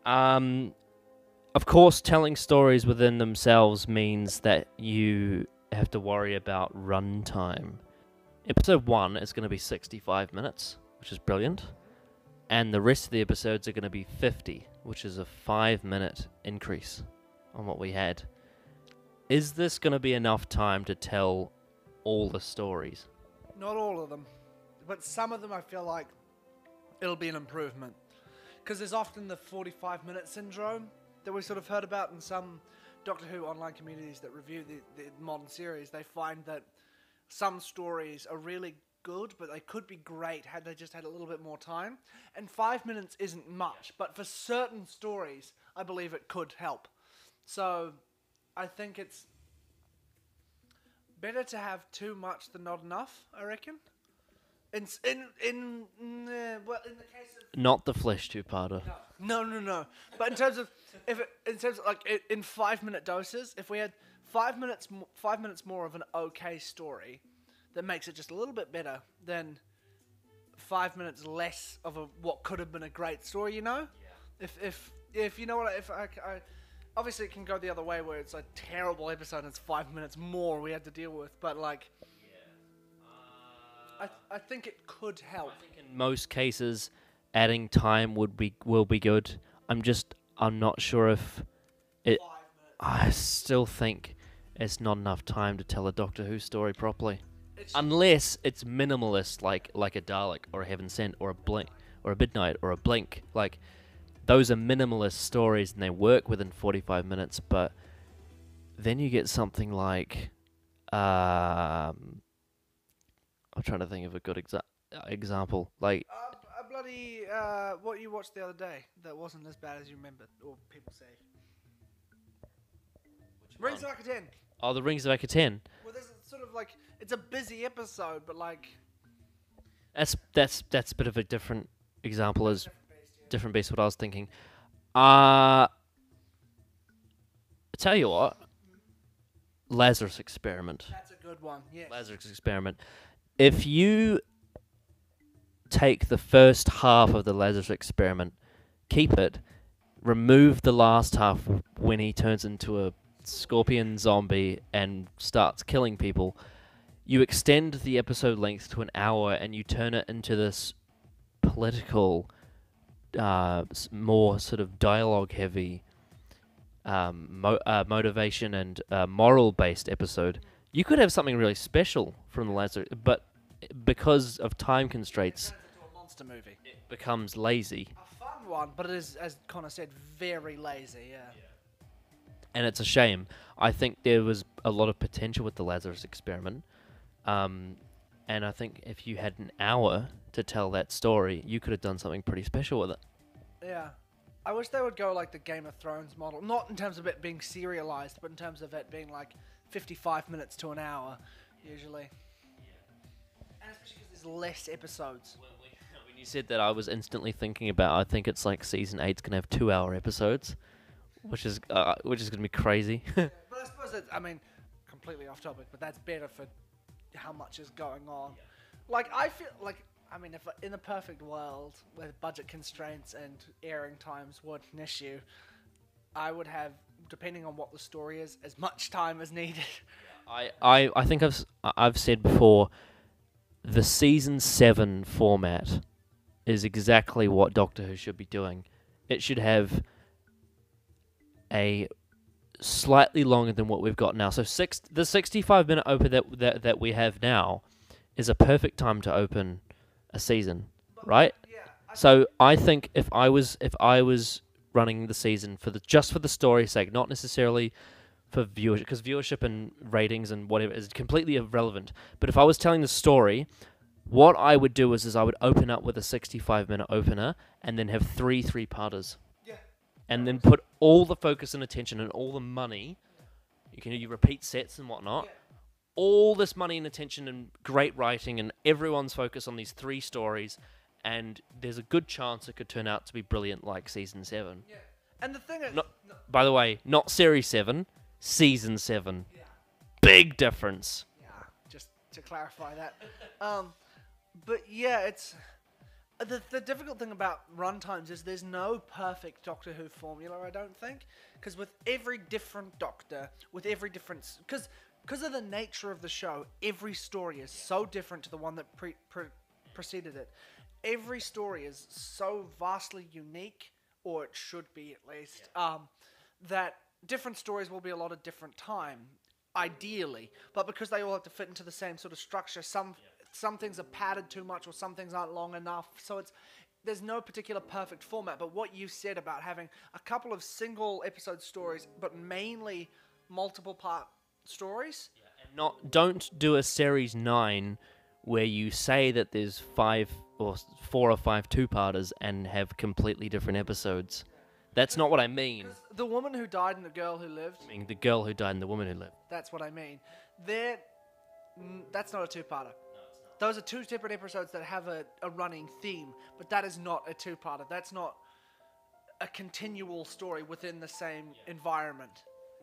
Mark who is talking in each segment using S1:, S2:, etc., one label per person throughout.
S1: Um, of course, telling stories within themselves means that you have to worry about runtime. Episode 1 is going to be 65 minutes, which is brilliant. And the rest of the episodes are going to be 50, which is a 5-minute increase on what we had. Is this going to be enough time to tell all the stories?
S2: Not all of them, but some of them I feel like it'll be an improvement. Because there's often the 45-minute syndrome that we sort of heard about in some Doctor Who online communities that review the modern series. They find that some stories are really good, but they could be great had they just had a little bit more time. And 5 minutes isn't much, but for certain stories, I believe it could help. So I think it's better to have too much than not enough, I reckon. Well, in the case of
S1: Not the Flesh two-parter.
S2: no. But in terms of in 5-minute doses, if we had 5 minutes more of an okay story, that makes it just a little bit better than 5 minutes less of what could have been a great story. You know, if you know what if I obviously it can go the other way where it's a terrible episode and it's 5 minutes more we had to deal with, but like. I think it could help.
S1: I think in most cases, adding time will be good. I'm not sure if it.
S2: 5 minutes.
S1: I still think it's not enough time to tell a Doctor Who story properly,
S2: It's,
S1: unless it's minimalist, like a Dalek or a Heaven Sent or a Blink or a Midnight or a Blink. Like those are minimalist stories and they work within 45 minutes. But then you get something like. I'm trying to think of a good example. Like,
S2: a bloody what you watched the other day that wasn't as bad as you remembered, or people say. Rings of Akaten.
S1: oh, the Rings of Akaten.
S2: Well, there's sort of like it's a busy episode, but like
S1: That's a bit of a different example as
S2: different beast, yeah.
S1: different beast. What I was thinking. I tell you what, Lazarus Experiment.
S2: That's a good one. Yes.
S1: Lazarus Experiment. If you take the first half of the Lazarus Experiment, keep it, remove the last half when he turns into a scorpion zombie and starts killing people, you extend the episode length to an hour and you turn it into this political, more sort of dialogue-heavy, motivation and moral-based episode. You could have something really special from the Lazarus, but because of time constraints,
S2: Turns into a monster movie.
S1: it becomes lazy.
S2: A fun one, but it is, as Connor said, very lazy. Yeah.
S1: And it's a shame. I think there was a lot of potential with the Lazarus Experiment. And I think if you had an hour to tell that story, you could have done something pretty special with it.
S2: Yeah. I wish they would go like the Game of Thrones model. Not in terms of it being serialized, but in terms of it being like 55 minutes to an hour, usually. And especially because there's less episodes.
S1: When you said that, I was instantly thinking about, I think it's like season 8's going to have 2-hour episodes, which is going to be crazy.
S2: But I suppose that's, completely off topic, but that's better for how much is going on. Like, I feel like, if in a perfect world where budget constraints and airing times weren't an issue, I would have, depending on what the story is, as much time as needed.
S1: I think I've said before, the season 7 format is exactly what Doctor Who should be doing. It should have a slightly longer than what we've got now. So the 65-minute open that we have now is a perfect time to open a season, right?
S2: Yeah.
S1: So I think if I was running the season just for the story's sake, not necessarily for viewership, because viewership and ratings and whatever is completely irrelevant. But if I was telling the story, what I would do is I would open up with a 65-minute opener and then have three-parters.
S2: Yeah.
S1: And then put all the focus and attention and all the money. You repeat sets and whatnot.
S2: Yeah.
S1: All this money and attention and great writing and everyone's focus on these 3 stories, and there's a good chance it could turn out to be brilliant like season 7.
S2: Yeah. And the thing is,
S1: By the way, not series 7, season 7.
S2: yeah.
S1: Big difference.
S2: Yeah, just to clarify that. But yeah, The difficult thing about runtimes is there's no perfect Doctor Who formula, I don't think. Because with every different Doctor, with every different... Because of the nature of the show, every story is so different to the one that preceded it. Every story is so vastly unique, or it should be at least, that different stories will be a lot of different time, ideally. But because they all have to fit into the same sort of structure, some things are padded too much, or some things aren't long enough. So there's no particular perfect format. But what you said about having a couple of single episode stories, but mainly multiple part stories.
S1: And don't do a series 9 where you say that there's 4 or 5 two-parters and have completely different episodes. That's not what I mean.
S2: The woman who died and the girl who lived.
S1: I mean, the girl who died and the woman who lived.
S2: That's what I mean. That's not a two-parter. Those are 2 separate episodes that have a running theme, but that is not a two-parter. That's not a continual story within the same environment.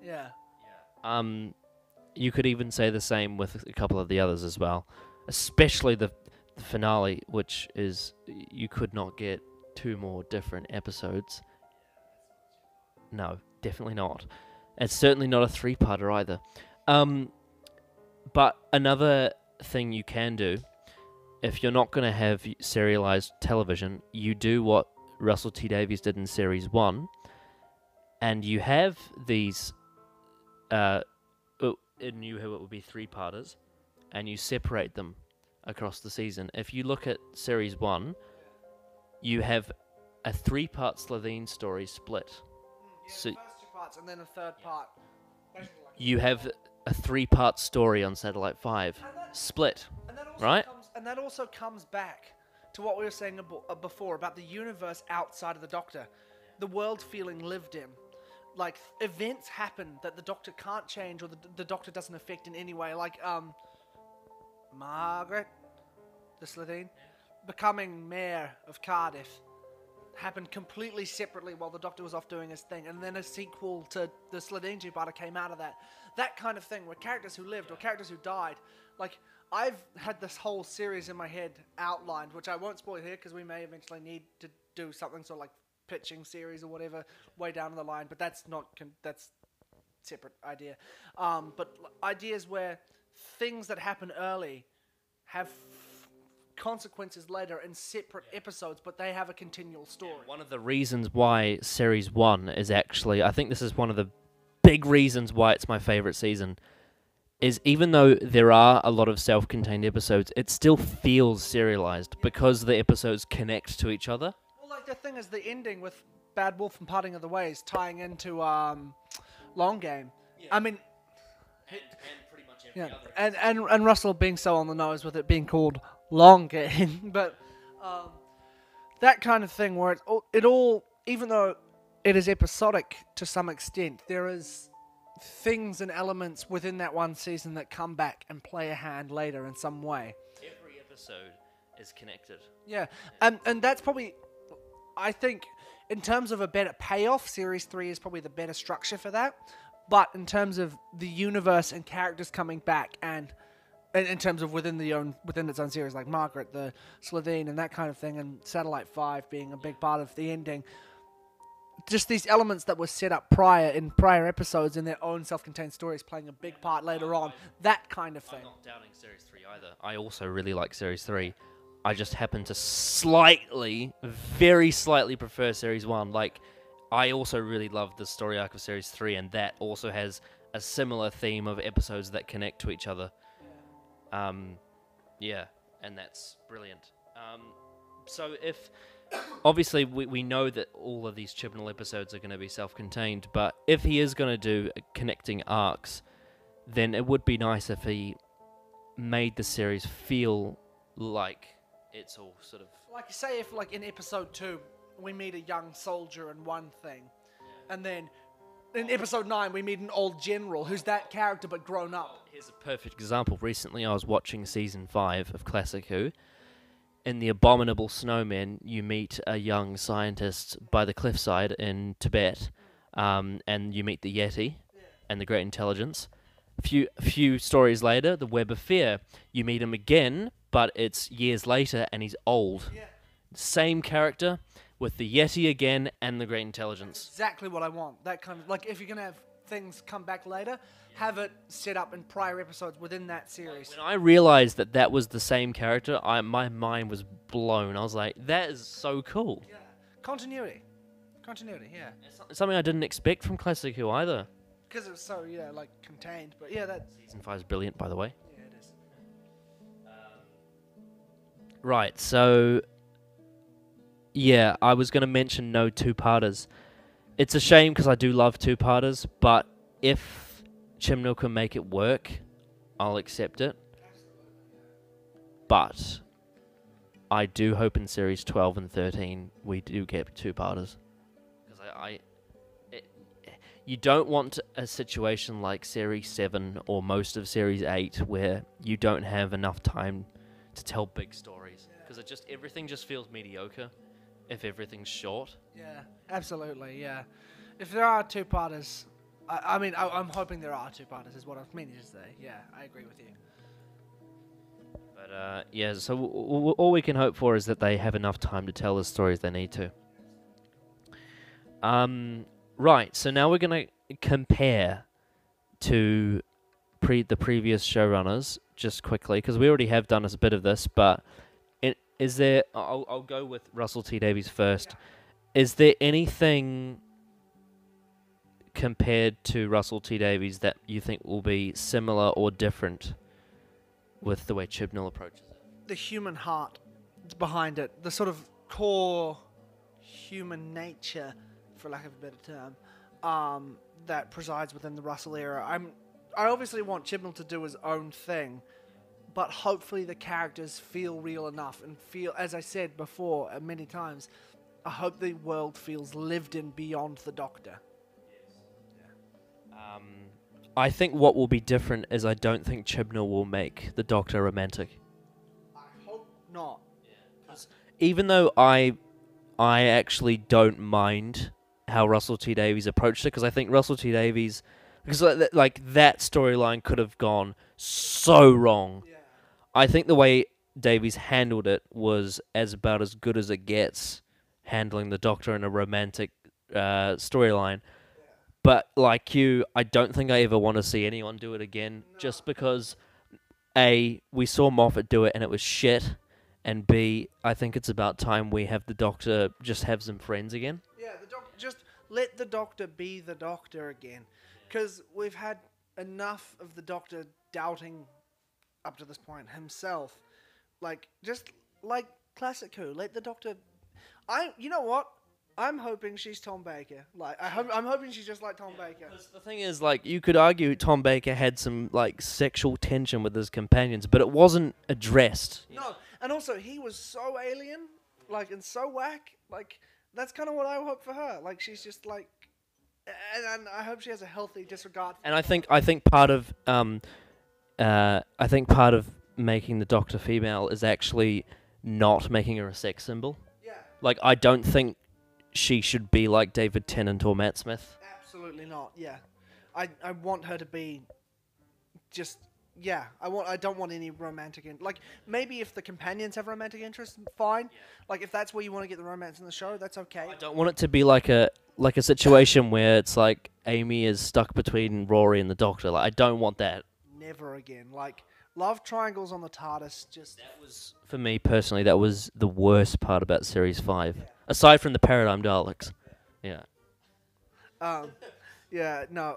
S2: Yeah.
S1: You could even say the same with a couple of the others as well, especially the finale, which is you could not get 2 more different episodes. No, definitely not. It's certainly not a 3-parter either. But another thing you can do, if you're not going to have serialized television, you do what Russell T Davies did in Series 1, and you have these... in New Who it would be 3-parters, and you separate them across the season. If you look at Series 1, you have a 3-part Slitheen story split. So
S2: the first 2 parts and then a 3rd part.
S1: You have a 3-part story on Satellite 5 split, right?
S2: And that also comes back to what we were saying before about the universe outside of the Doctor. The world feeling lived in. Like, events happen that the Doctor can't change, or the Doctor doesn't affect in any way. Like, Margaret, the Slitheen, becoming mayor of Cardiff happened completely separately while the Doctor was off doing his thing. And then a sequel to the Slitheen two-parter came out of that. That kind of thing, where characters who lived or characters who died. Like, I've had this whole series in my head outlined, which I won't spoil here because we may eventually need to do something sort of like pitching series or whatever way down the line, but that's not that's separate idea. But ideas where things that happen early have consequences later in separate episodes, but they have a continual story.
S1: One of the reasons why Series 1 is actually, I think this is one of the big reasons why it's my favorite season, is even though there are a lot of self-contained episodes, it still feels serialized because the episodes connect to each other.
S2: Like, the thing is, the ending with Bad Wolf and Parting of the Ways tying into Long Game. Yeah. I mean,
S1: and pretty much every
S2: other. And Russell being so on the nose with it being called Long Game, but that kind of thing where it all, even though it is episodic to some extent, there is things and elements within that one season that come back and play a hand later in some way.
S1: Every episode is connected.
S2: Yeah, and that's probably, I think, in terms of a better payoff, Series 3 is probably the better structure for that. But in terms of the universe and characters coming back, and in terms of within its own series, like Margaret, the Slitheen, and that kind of thing, and Satellite 5 being a big part of the ending, just these elements that were set up in prior episodes in their own self-contained stories playing a big part later on, that kind of thing.
S1: I'm not doubting Series 3 either. I also really like Series 3. I just happen to very slightly prefer Series 1. Like, I also really love the story arc of Series 3, and that also has a similar theme of episodes that connect to each other. Yeah, and that's brilliant. So if... Obviously, we know that all of these Chibnall episodes are going to be self-contained, but if he is going to do connecting arcs, then it would be nice if he made the series feel like it's all sort of...
S2: Like, say if, like, in episode 2, we meet a young soldier and one thing, and then in episode 9, we meet an old general who's that character but grown up.
S1: Here's a perfect example. Recently, I was watching Season 5 of Classic Who. In The Abominable Snowmen, you meet a young scientist by the cliffside in Tibet, and you meet the Yeti and the Great Intelligence. A few stories later, the Web of Fear, you meet him again, but it's years later, and he's old. same character with the Yeti again and the Great Intelligence.
S2: Exactly what I want. That kind of, like, if you're gonna have things come back later, have it set up in prior episodes within that series.
S1: When I realized that that was the same character, my mind was blown. I was like, that is so cool.
S2: Yeah. Continuity. Continuity, yeah.
S1: It's something I didn't expect from Classic Who either.
S2: Because it's so, yeah, like, contained. But yeah, that...
S1: Season 5 is brilliant, by the way.
S2: Yeah, it is.
S1: Right, so... Yeah, I was going to mention no two-parters. It's a shame because I do love two-parters, but if Chibnall can make it work, I'll accept it. But I do hope in Series 12 and 13 we do get two-parters. Because you don't want a situation like Series 7 or most of Series 8 where you don't have enough time to tell big stories. Because everything just feels mediocre if everything's short.
S2: Yeah, absolutely, yeah. If there are two-parters... I'm hoping there are two-parters is what I was meaning to say. Yeah, I agree with you.
S1: But, yeah, so all we can hope for is that they have enough time to tell the stories they need to. Right, so now we're going to compare to the previous showrunners, just quickly, because we already have done a bit of this, but is there... I'll go with Russell T Davies first. Yeah. Is there anything compared to Russell T Davies that you think will be similar or different with the way Chibnall approaches it?
S2: The human heart behind it, the sort of core human nature, for lack of a better term, that presides within the Russell era. I obviously want Chibnall to do his own thing, but hopefully the characters feel real enough and feel, as I said before many times, I hope the world feels lived in beyond the Doctor.
S1: I think what will be different is I don't think Chibnall will make the Doctor romantic.
S2: I hope not.
S1: Even though I actually don't mind how Russell T Davies approached it, because I think Russell T Davies, because like that storyline could have gone so wrong. Yeah. I think the way Davies handled it was about as good as it gets, handling the Doctor in a romantic storyline. But like you, I don't think I ever want to see anyone do it again, just because A, we saw Moffat do it and it was shit, and B, I think it's about time we have the Doctor just have some friends again.
S2: Yeah, just let the Doctor be the Doctor again, because we've had enough of the Doctor doubting up to this point himself. Like, just like Classic Who, let the Doctor... You know what? I'm hoping she's Tom Baker. I'm hoping she's just like Tom Baker.
S1: The thing is, like, you could argue Tom Baker had some, like, sexual tension with his companions, but it wasn't addressed.
S2: No, and also, he was so alien, like, and so whack. Like, that's kind of what I hope for her. Like, she's just, like... And I hope she has a healthy disregard for...
S1: And I think part of... I think part of making the Doctor female is actually not making her a sex symbol.
S2: Yeah.
S1: Like, I don't think she should be like David Tennant or Matt Smith.
S2: Absolutely not. Yeah, I want her to be just I don't want any romantic like maybe if the companions have romantic interest, fine. Yeah. Like if that's where you want to get the romance in the show, that's okay.
S1: I don't want it to be like a situation where it's like Amy is stuck between Rory and the Doctor. Like I don't want that.
S2: Never again. Like love triangles on the TARDIS. Just
S1: that was for me personally. That was the worst part about Series 5. Yeah. Aside from the Paradigm Daleks. Yeah.
S2: Yeah, no,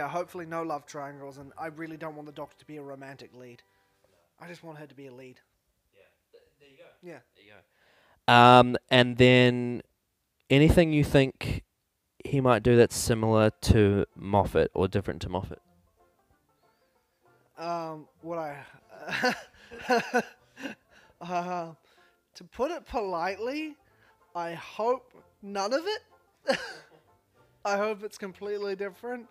S2: hopefully no love triangles, and I really don't want the Doctor to be a romantic lead. I just want her to be a lead.
S1: Yeah, there you go.
S2: Yeah.
S1: There you go. And then anything you think he might do that's similar to Moffat or different to Moffat?
S2: To put it politely, I hope none of it. I hope it's completely different.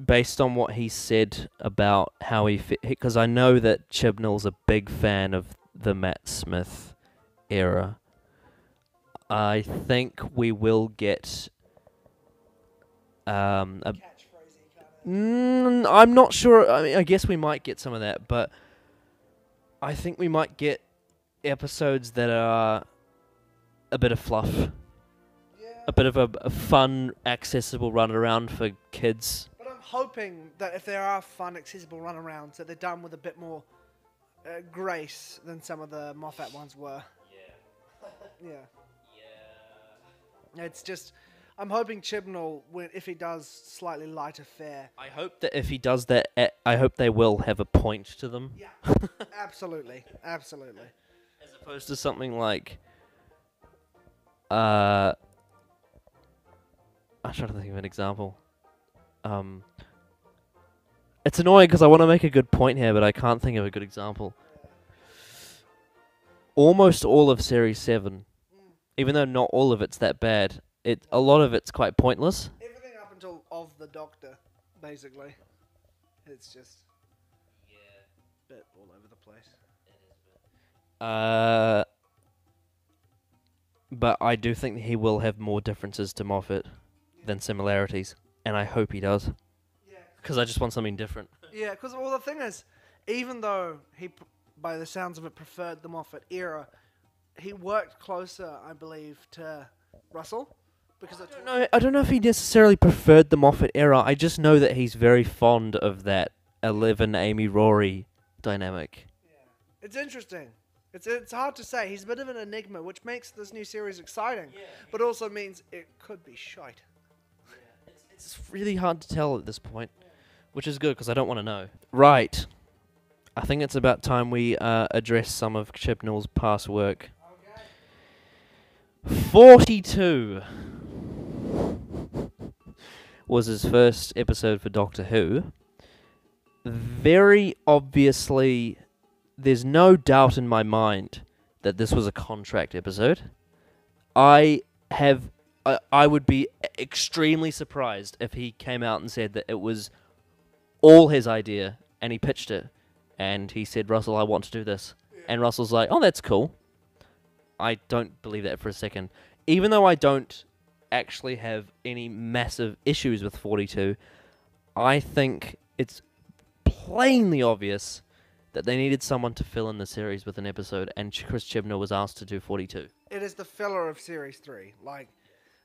S1: Based on what he said about how because I know that Chibnall's a big fan of the Matt Smith era. I think we will get I'm not sure. I mean, I guess we might get some of that, but I think we might get episodes that are a bit of fluff,
S2: Yeah.
S1: a bit of a fun, accessible run around for kids.
S2: But I'm hoping that if there are fun, accessible runarounds, that they're done with a bit more grace than some of the Moffat ones were. Yeah. It's just, I'm hoping Chibnall, if he does slightly lighter fare.
S1: I hope that if he does that, I hope they will have a point to them.
S2: Yeah. Absolutely. Absolutely.
S1: As opposed to something like, I'm trying to think of an example. It's annoying because I want to make a good point here, but I can't think of a good example. Almost all of Series 7, even though not all of it's that bad, a lot of it's quite pointless.
S2: Everything up until of the Doctor, basically. It's just a bit all over the place.
S1: But I do think that he will have more differences to Moffat than similarities, and I hope he does.
S2: Yeah.
S1: Because I just want something different.
S2: Yeah, because well, the thing is, even though he, by the sounds of it, preferred the Moffat era, he worked closer, I believe, to Russell. Because
S1: I don't know if he necessarily preferred the Moffat era. I just know that he's very fond of that 11 Amy Rory dynamic.
S2: Yeah. It's interesting. It's hard to say. He's a bit of an enigma, which makes this new series exciting, but also means it could be shite.
S1: It's really hard to tell at this point, which is good because I don't want to know. Right. I think it's about time we address some of Chibnall's past work.
S2: Okay.
S1: 42 was his first episode for Doctor Who. Very obviously, there's no doubt in my mind that this was a contract episode. I would be extremely surprised if he came out and said that it was all his idea and he pitched it and he said, Russell, I want to do this. And Russell's like, oh, that's cool. I don't believe that for a second. Even though I don't actually have any massive issues with 42, I think it's plainly obvious that they needed someone to fill in the series with an episode, and Chris Chibnall was asked to do 42.
S2: It is the filler of Series 3. Like,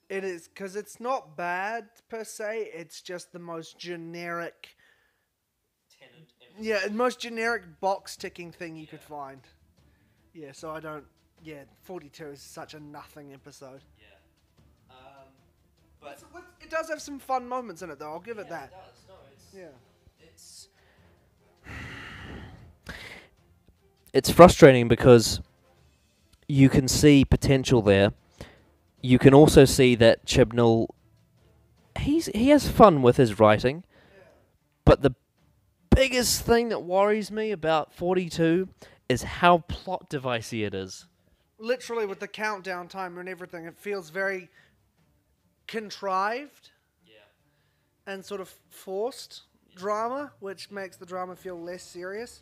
S2: it is, because it's not bad, per se, it's just the most generic... Yeah, most generic box-ticking thing you could find. Yeah, so I don't... Yeah, 42 is such a nothing episode.
S1: Yeah. But
S2: It does have some fun moments in it, though, I'll give it that.
S1: It does. No, it's frustrating because you can see potential there. You can also see that Chibnall, he has fun with his writing, but the biggest thing that worries me about 42 is how plot devicey it is.
S2: Literally, with the countdown timer and everything, it feels very contrived and sort of forced drama, which makes the drama feel less serious.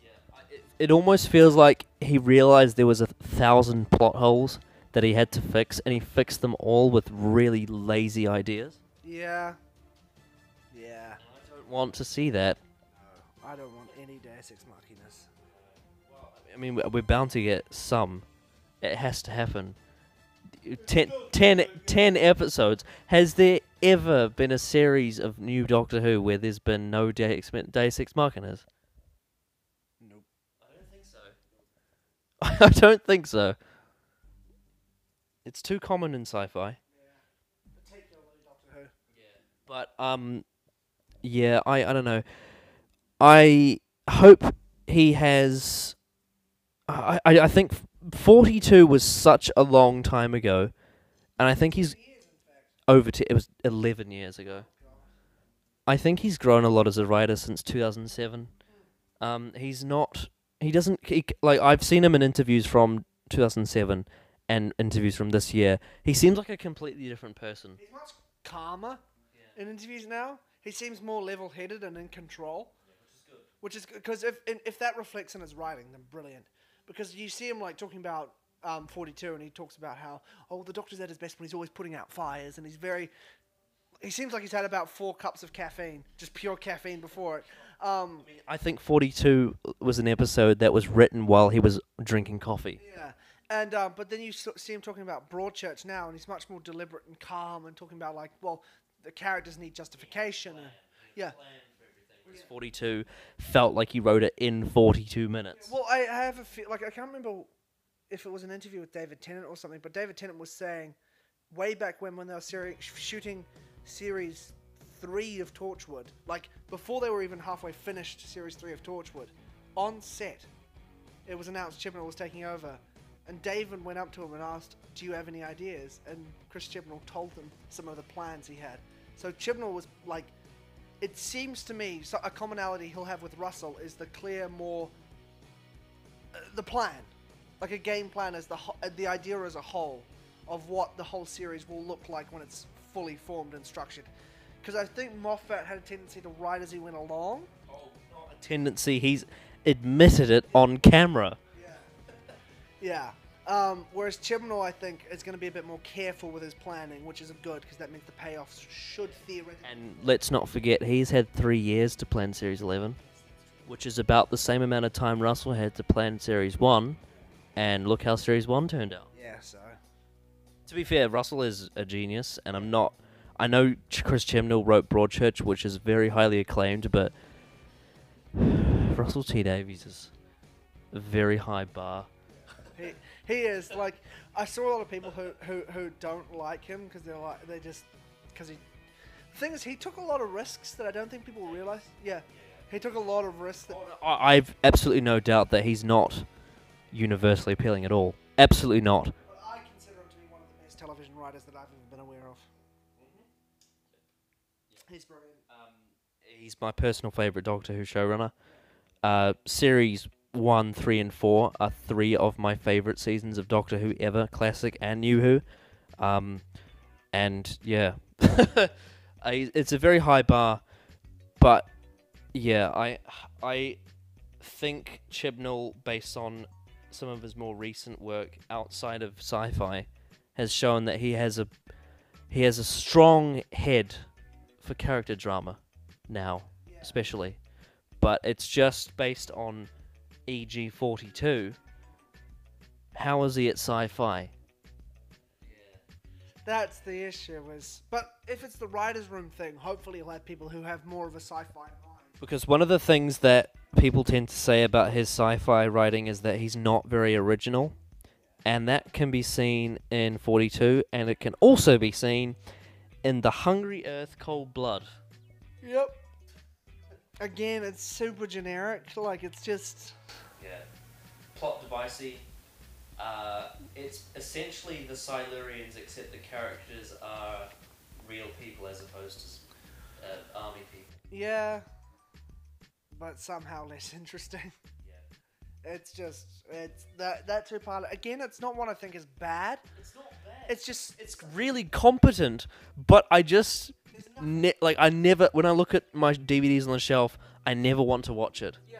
S1: It almost feels like he realized there was 1,000 plot holes that he had to fix, and he fixed them all with really lazy ideas.
S2: Yeah. Yeah.
S1: I don't want to see that.
S2: No, I don't want any Deus Ex Machinus.
S1: I mean, we're bound to get some. It has to happen. 10 episodes. Has there ever been a series of new Doctor Who where there's been no Deus Ex Machinas?
S2: Nope.
S1: I don't think so. I don't think so. It's too common in sci-fi.
S2: Particularly Doctor Who.
S1: But yeah, I don't know. I hope he has. I think 42 was such a long time ago, and I think he's it was 11 years ago. I think he's grown a lot as a writer since 2007. I've seen him in interviews from 2007 and interviews from this year. He seems like a completely different person.
S2: He's much calmer in interviews now. He seems more level-headed and in control. Which is good, because if that reflects in his writing, then brilliant. Because you see him like talking about 42, and he talks about how the Doctor's at his best when he's always putting out fires, and he seems like he's had about 4 cups of caffeine, just pure caffeine before it.
S1: I think 42 was an episode that was written while he was drinking coffee.
S2: Yeah, And but then you see him talking about Broadchurch now, and he's much more deliberate and calm, and talking about like, well, the characters need justification. Yeah.
S1: Whereas 42 felt like he wrote it in 42 minutes.
S2: Well, I have a feel like I can't remember if it was an interview with David Tennant or something, but David Tennant was saying way back when they were shooting series 3 of Torchwood, like before they were even halfway finished series 3 of Torchwood, on set, it was announced Chibnall was taking over, and David went up to him and asked, "Do you have any ideas?" And Chris Chibnall told them some of the plans he had. So Chibnall was like, it seems to me, so a commonality he'll have with Russell is the clear, more the plan, like a game plan as the idea as a whole of what the whole series will look like when it's fully formed and structured. Because I think Moffat had a tendency to write as he went along.
S1: Oh, not a tendency. He's admitted it on camera.
S2: Yeah. Whereas Chibnall, I think, is going to be a bit more careful with his planning, which is good because that means the payoffs should theoretically.
S1: And let's not forget, he's had 3 years to plan Series 11, which is about the same amount of time Russell had to plan Series 1. And look how Series 1 turned out.
S2: Yeah, so.
S1: To be fair, Russell is a genius, and I know Chris Chibnall wrote Broadchurch, which is very highly acclaimed, but Russell T Davies is a very high bar.
S2: He is, like, I saw a lot of people who don't like him because because he. The thing is, he took a lot of risks that I don't think people realize. Yeah, he took a lot of risks.
S1: I've absolutely no doubt that he's not universally appealing at all. Absolutely not.
S2: But I consider him to be one of the best television writers that I've ever been aware of. He's brilliant.
S1: He's my personal favourite Doctor Who showrunner. Series 1, 3, and 4 are 3 of my favourite seasons of Doctor Who ever, classic and New Who. And yeah, it's a very high bar, but yeah, I think Chibnall, based on some of his more recent work outside of sci-fi, has shown that he has a strong head for character drama now, especially. But it's just based on EG42. How is he at sci-fi?
S2: That's the issue. But if it's the writer's room thing, hopefully he'll have people who have more of a sci-fi mind.
S1: Because one of the things that people tend to say about his sci-fi writing is that he's not very original. And that can be seen in 42, and it can also be seen in The Hungry Earth, Cold Blood.
S2: Yep. Again, it's super generic. Like, it's just...
S1: Yeah. Plot devicey. It's essentially the Silurians, except the characters are real people as opposed to army people.
S2: Yeah. But somehow less interesting.
S1: Yeah.
S2: It's that two-part. Again, it's not one I think is bad.
S1: It's not bad.
S2: It's
S1: really competent, but I just... I never... When I look at my DVDs on the shelf, I never want to watch it.
S2: Yeah.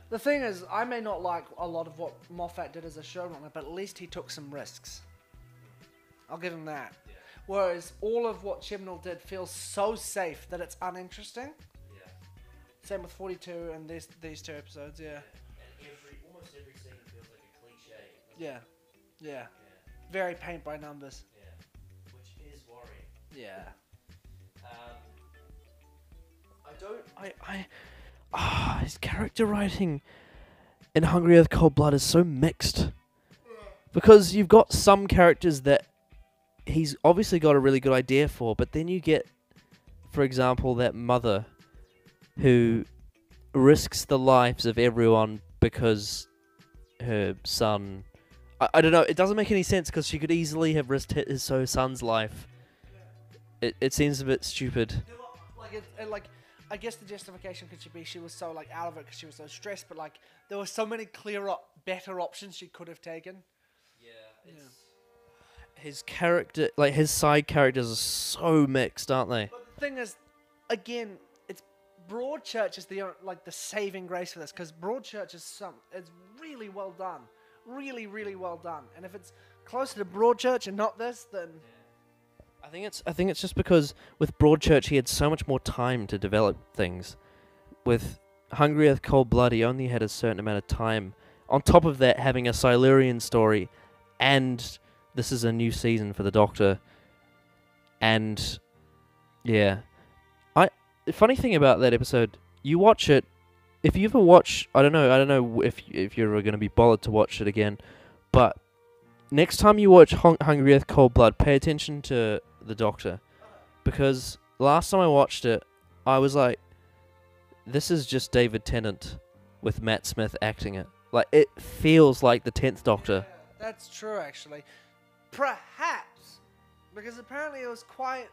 S2: The thing is, I may not like a lot of what Moffat did as a showrunner, but at least he took some risks. I'll give him that. Yeah. Whereas all of what Chibnall did feels so safe that it's uninteresting.
S1: Yeah.
S2: Same with 42 and these 2 episodes, yeah.
S1: And almost every scene feels like a cliche.
S2: Yeah. Very paint by numbers.
S1: Yeah. Which is worrying.
S2: Yeah.
S1: His character writing in Hungry Earth, Cold Blood is so mixed. Because you've got some characters that he's obviously got a really good idea for, but then you get, for example, that mother who risks the lives of everyone because her son... I don't know, it doesn't make any sense because she could easily have risked his son's life. It seems a bit stupid.
S2: I guess the justification could be she was so out of it because she was so stressed, but there were so many better options she could have taken.
S1: Yeah. His character, his side characters are so mixed, aren't they?
S2: But the thing is, again, it's Broadchurch is the saving grace for this because Broadchurch is it's really well done, really really well done, and if it's closer to Broadchurch and not this, then. Yeah.
S1: I think it's just because with Broadchurch he had so much more time to develop things. With Hungry Earth, Cold Blood he only had a certain amount of time. On top of that, having a Silurian story and this is a new season for the Doctor. And yeah, the funny thing about that episode, you watch it. If you ever watch, I don't know if you're going to be bothered to watch it again, but next time you watch Hungry Earth, Cold Blood, pay attention to the Doctor, because last time I watched it, I was like, this is just David Tennant with Matt Smith acting it. Like, it feels like the 10th Doctor.
S2: Yeah, that's true, actually. Perhaps, because apparently it was quite...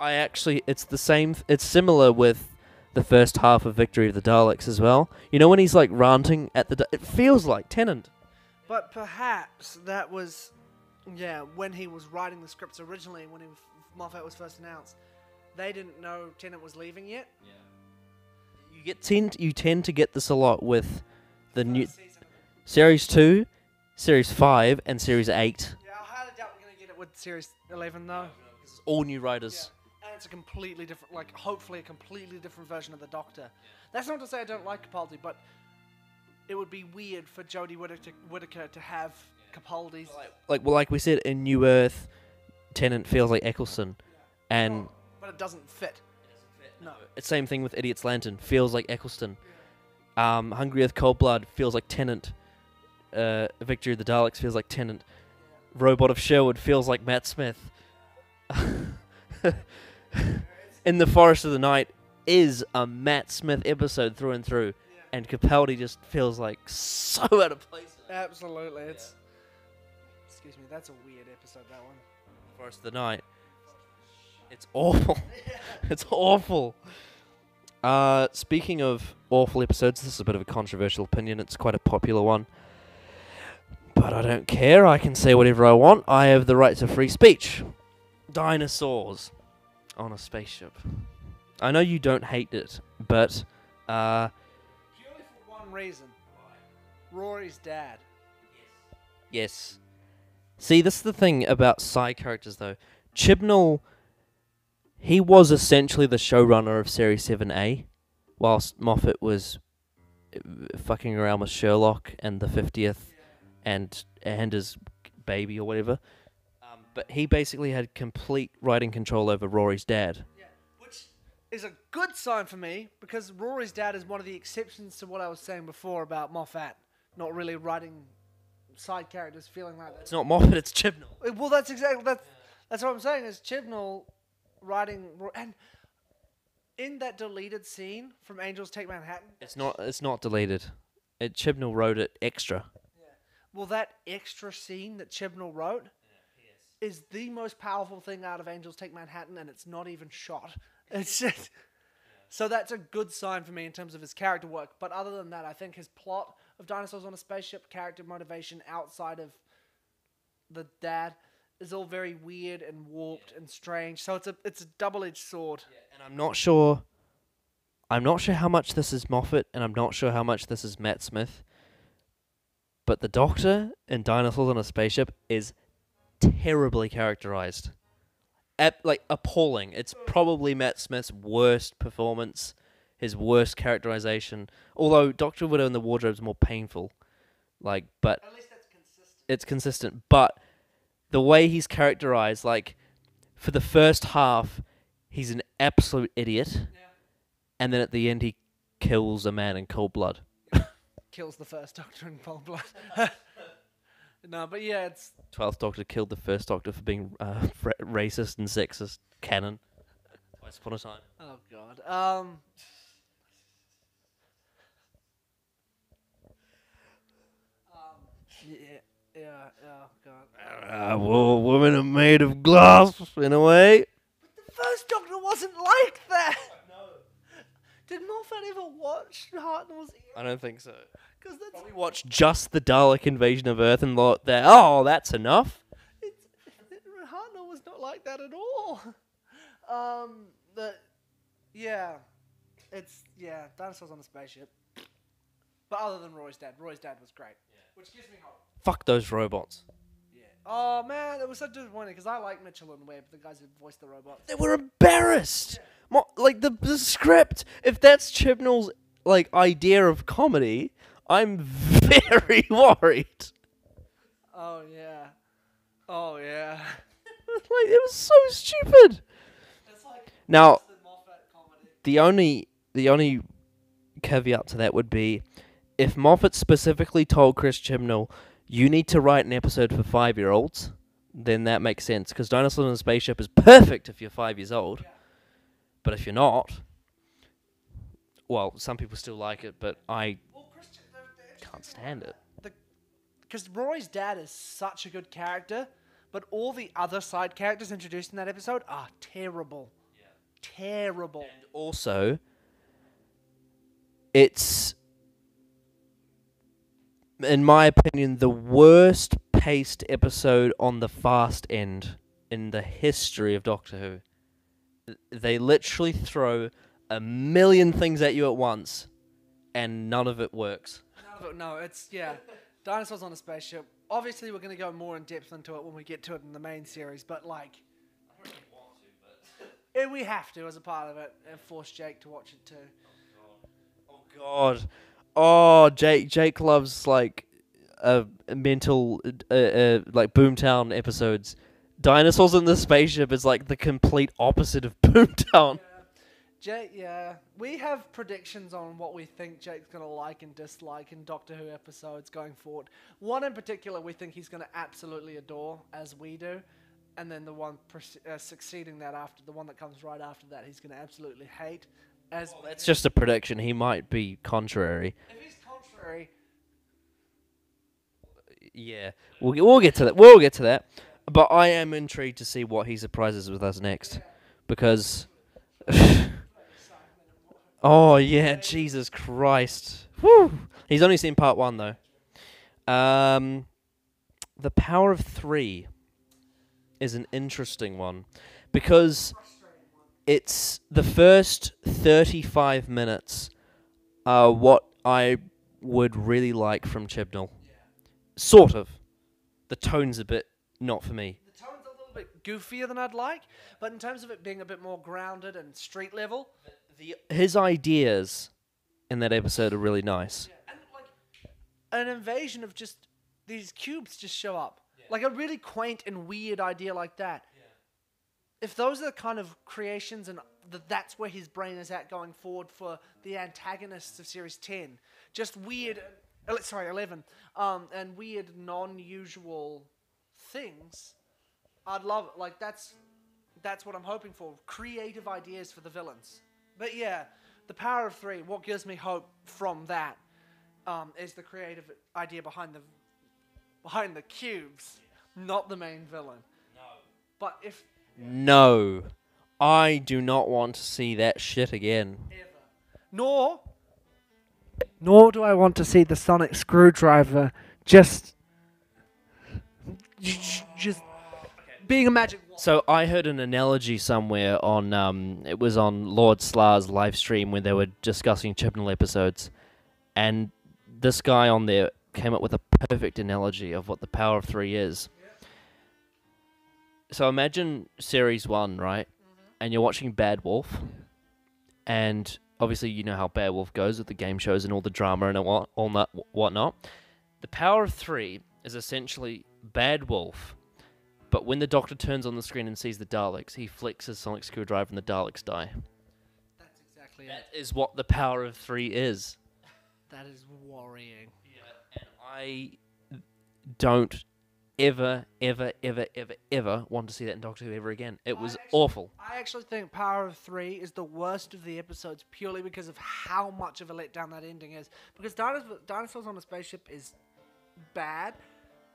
S1: It's the same, it's similar with the first half of Victory of the Daleks as well. You know when he's like ranting at it feels like Tennant.
S2: But perhaps that was, when he was writing the scripts originally, when Moffat was first announced, they didn't know Tennant was leaving yet.
S1: You tend to get this a lot with the new
S2: Season.
S1: Series 2, Series 5, and Series 8.
S2: Yeah, I highly doubt we're going to get it with Series 11, though.
S1: It's all new writers.
S2: Yeah. And it's a completely different, hopefully a completely different version of the Doctor. That's not to say I don't like Capaldi, but it would be weird for Jodie Whittaker to have Capaldi's...
S1: Like we said, in New Earth, Tennant feels like Eccleston. And...
S2: But it doesn't fit. No.
S1: It's same thing with Idiot's Lantern. Feels like Eccleston. Hungry Earth, Cold Blood feels like Tennant. Victory of the Daleks feels like Tennant. Robot of Sherwood feels like Matt Smith. In the Forest of the Night is a Matt Smith episode through and through. And Capaldi just feels like so out of place.
S2: Absolutely. It's... Excuse me, that's a weird episode, that one.
S1: Forest of the Night. It's awful. It's awful. Speaking of awful episodes, this is a bit of a controversial opinion. It's quite a popular one. But I don't care. I can say whatever I want. I have the right to free speech. Dinosaurs on a spaceship. I know you don't hate it, but...
S2: Purely for one reason. Rory's dad.
S1: Yes. See, this is the thing about side characters, though. Chibnall... He was essentially the showrunner of Series 7A, whilst Moffat was fucking around with Sherlock and the 50th and his baby or whatever. But he basically had complete writing control over Rory's dad.
S2: Yeah, which is a good sign for me, because Rory's dad is one of the exceptions to what I was saying before about Moffat not really writing side characters feeling like that.
S1: It's not Moffat, it's Chibnall.
S2: Well, that's exactly... That's what I'm saying, is Chibnall... writing, and in that deleted scene from Angels Take Manhattan,
S1: It's not deleted. Chibnall wrote it extra.
S2: well, that extra scene that Chibnall wrote is the most powerful thing out of Angels Take Manhattan, and it's not even shot. It's just, so that's a good sign for me in terms of his character work. But other than that, I think his plot of Dinosaurs on a Spaceship, character motivation outside of the dad, is all very weird and warped and strange. So it's a double-edged sword.
S1: And I'm not sure how much this is Moffat, and I'm not sure how much this is Matt Smith. But the Doctor in Dinosaurs on a Spaceship is terribly characterized. Appalling. It's probably Matt Smith's worst performance, his worst characterization. Although Dr. Widow in the Wardrobe is more painful. But
S2: At least that's consistent.
S1: it's consistent. But the way he's characterized, for the first half, he's an absolute idiot.
S2: Yeah.
S1: And then at the end, he kills a man in cold blood.
S2: Kills the first Doctor in cold blood. No, but yeah, it's...
S1: 12th Doctor killed the first Doctor for being racist and sexist. Canon. Once upon a time.
S2: Oh, God. Oh, God.
S1: Well, women are made of glass, in a way.
S2: The first Doctor wasn't like that! No. Did Moffat ever watch Hartnell's Ear?
S1: I don't think so.
S2: Because that's...
S1: Probably watched just the Dalek invasion of Earth and thought that, oh, that's enough.
S2: Hartnell was not like that at all. Dinosaurs on a Spaceship. But other than Roy's dad was great. Yeah. Which gives me hope.
S1: Fuck those robots.
S2: Yeah. Oh man, it was so disappointing because I like Mitchell and Webb, the guys who voiced the robots.
S1: They were embarrassed. The script. If that's Chibnall's idea of comedy, I'm very worried.
S2: Oh yeah. Oh yeah.
S1: Like, it was so stupid.
S2: It's like
S1: Now,
S2: Dustin Moffat comedy.
S1: the only caveat to that would be if Moffat specifically told Chris Chibnall, you need to write an episode for 5-year-olds, then that makes sense, because Dinosaurs in a Spaceship is perfect if you're 5 years old.
S2: Yeah.
S1: But if you're not, well, some people still like it, but I
S2: Well, Christian,
S1: can't stand it.
S2: because Roy's dad is such a good character, but all the other side characters introduced in that episode are terrible. Yeah. Terrible.
S1: And also, it's, in my opinion, the worst paced episode on the fast end in the history of Doctor Who. They literally throw a million things at you at once, and none of it works.
S2: No, it's yeah. Dinosaurs on a Spaceship. Obviously, we're going to go more in depth into it when we get to it in the main series, but like,
S1: I don't really want to, but
S2: we have to as a part of it and force Jake to watch it too.
S1: oh god, oh Jake loves like mental like Boomtown episodes. Dinosaurs in the Spaceship is like the complete opposite of Boomtown.
S2: Jake, yeah, we have predictions on what we think Jake's going to like and dislike in Doctor Who episodes going forward. One in particular we think he's going to absolutely adore, as we do, and then the one succeeding that after, the one that comes right after that, he's going to absolutely hate. As
S1: That's just a prediction. He might be contrary.
S2: if he's contrary,
S1: Yeah, we'll get to that. We'll get to that. But I am intrigued to see what he surprises with us next, because. Oh yeah, Jesus Christ! Whew. He's only seen part 1 though. The Power of 3 is an interesting one because it's the first 35 minutes are what I would really like from Chibnall. Sort of. The tone's a bit not for me.
S2: the tone's a little bit goofier than I'd like, but in terms of it being a bit more grounded and street level,
S1: His ideas in that episode are really nice.
S2: and like an invasion of just these cubes just show up, like a really quaint and weird idea like that. If those are the kind of creations and that's where his brain is at going forward for the antagonists of series 10, just weird, 11, and weird non-usual things, I'd love it. Like that's what I'm hoping for, creative ideas for the villains. But yeah, the Power of 3, what gives me hope from that is the creative idea behind the cubes, not the main villain. No. But if
S1: No, I do not want to see that shit again.
S2: ever, nor do I want to see the sonic screwdriver just being a magic wand.
S1: So I heard an analogy somewhere on it was on Lord Slar's live stream when they were discussing Chibnall episodes, and this guy on there came up with a perfect analogy of what the Power of 3 is. So imagine series 1, right? And you're watching Bad Wolf, and obviously you know how Bad Wolf goes with the game shows and all the drama and all that whatnot. The Power of 3 is essentially Bad Wolf, but when the Doctor turns on the screen and sees the Daleks, he flicks his sonic screwdriver and the Daleks die.
S2: That's exactly
S1: That
S2: it.
S1: is what the Power of 3 is.
S2: That is worrying.
S1: And I don't ever want to see that in Doctor Who ever again. It was awful.
S2: I actually think Power of 3 is the worst of the episodes purely because of how much of a letdown that ending is. Because Dinosaurs on a Spaceship is bad,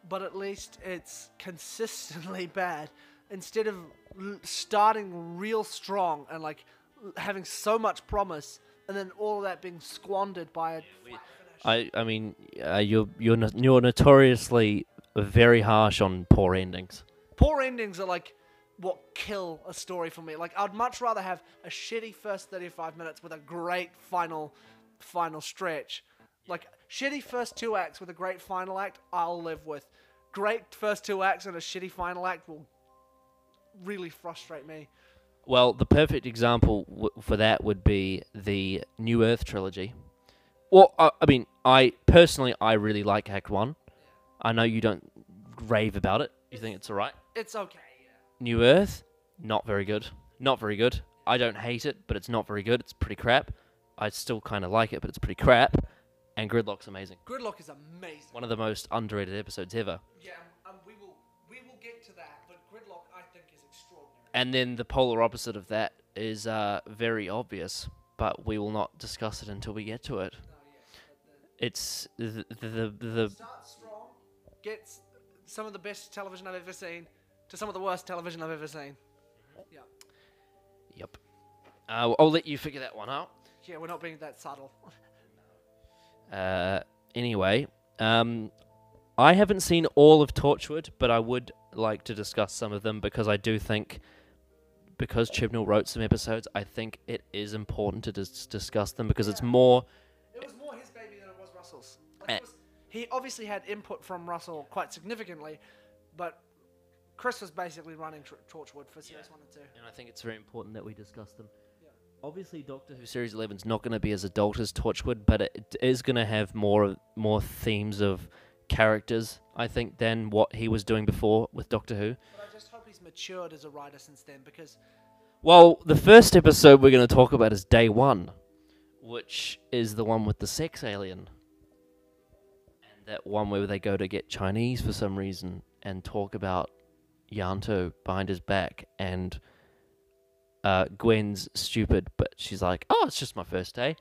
S2: but at least it's consistently bad. Instead of starting real strong and like having so much promise, and then all of that being squandered by a.
S1: I mean, you're notoriously very harsh on poor endings.
S2: Poor endings are like what kill a story for me. Like I'd much rather have a shitty first 35 minutes with a great final stretch. Like shitty first 2 acts with a great final act, I'll live with. Great first 2 acts and a shitty final act will really frustrate me.
S1: Well, the perfect example for that would be the New Earth trilogy. Well, I mean, I personally really like Act 1. I know you don't rave about it. You think it's alright?
S2: It's okay. Yeah.
S1: New Earth, not very good. Not very good. I don't hate it, but it's not very good. It's pretty crap. I still kind of like it, but it's pretty crap. And Gridlock's amazing.
S2: Gridlock is amazing.
S1: One of the most underrated episodes ever.
S2: Yeah, we will get to that, but Gridlock I think is extraordinary.
S1: And then the polar opposite of that is very obvious, but we will not discuss it until we get to it.
S2: No, yeah.
S1: It's the
S2: Starts strong, gets some of the best television I've ever seen to some of the worst television I've ever seen. Yeah.
S1: Yep. I'll let you figure that one out.
S2: Yeah, we're not being that subtle.
S1: Anyway, I haven't seen all of Torchwood, but I would like to discuss some of them because I do think, because Chibnall wrote some episodes, I think it is important to discuss them because it's more...
S2: It was more his baby than it was Russell's.
S1: Eh.
S2: He obviously had input from Russell quite significantly, but Chris was basically running Torchwood for series 1 and 2.
S1: And I think it's very important that we discuss them.
S2: Yeah.
S1: Obviously, Doctor Who Series 11 is not going to be as adult as Torchwood, but it is going to have more themes of characters, I think, than what he was doing before with Doctor Who.
S2: But I just hope he's matured as a writer since then, because...
S1: Well, the first episode we're going to talk about is Day 1, which is the one with the sex alien. And that one where they go to get Chinese for some reason and talk about Yanto behind his back, and Gwen's stupid, but she's like, oh, it's just my first day.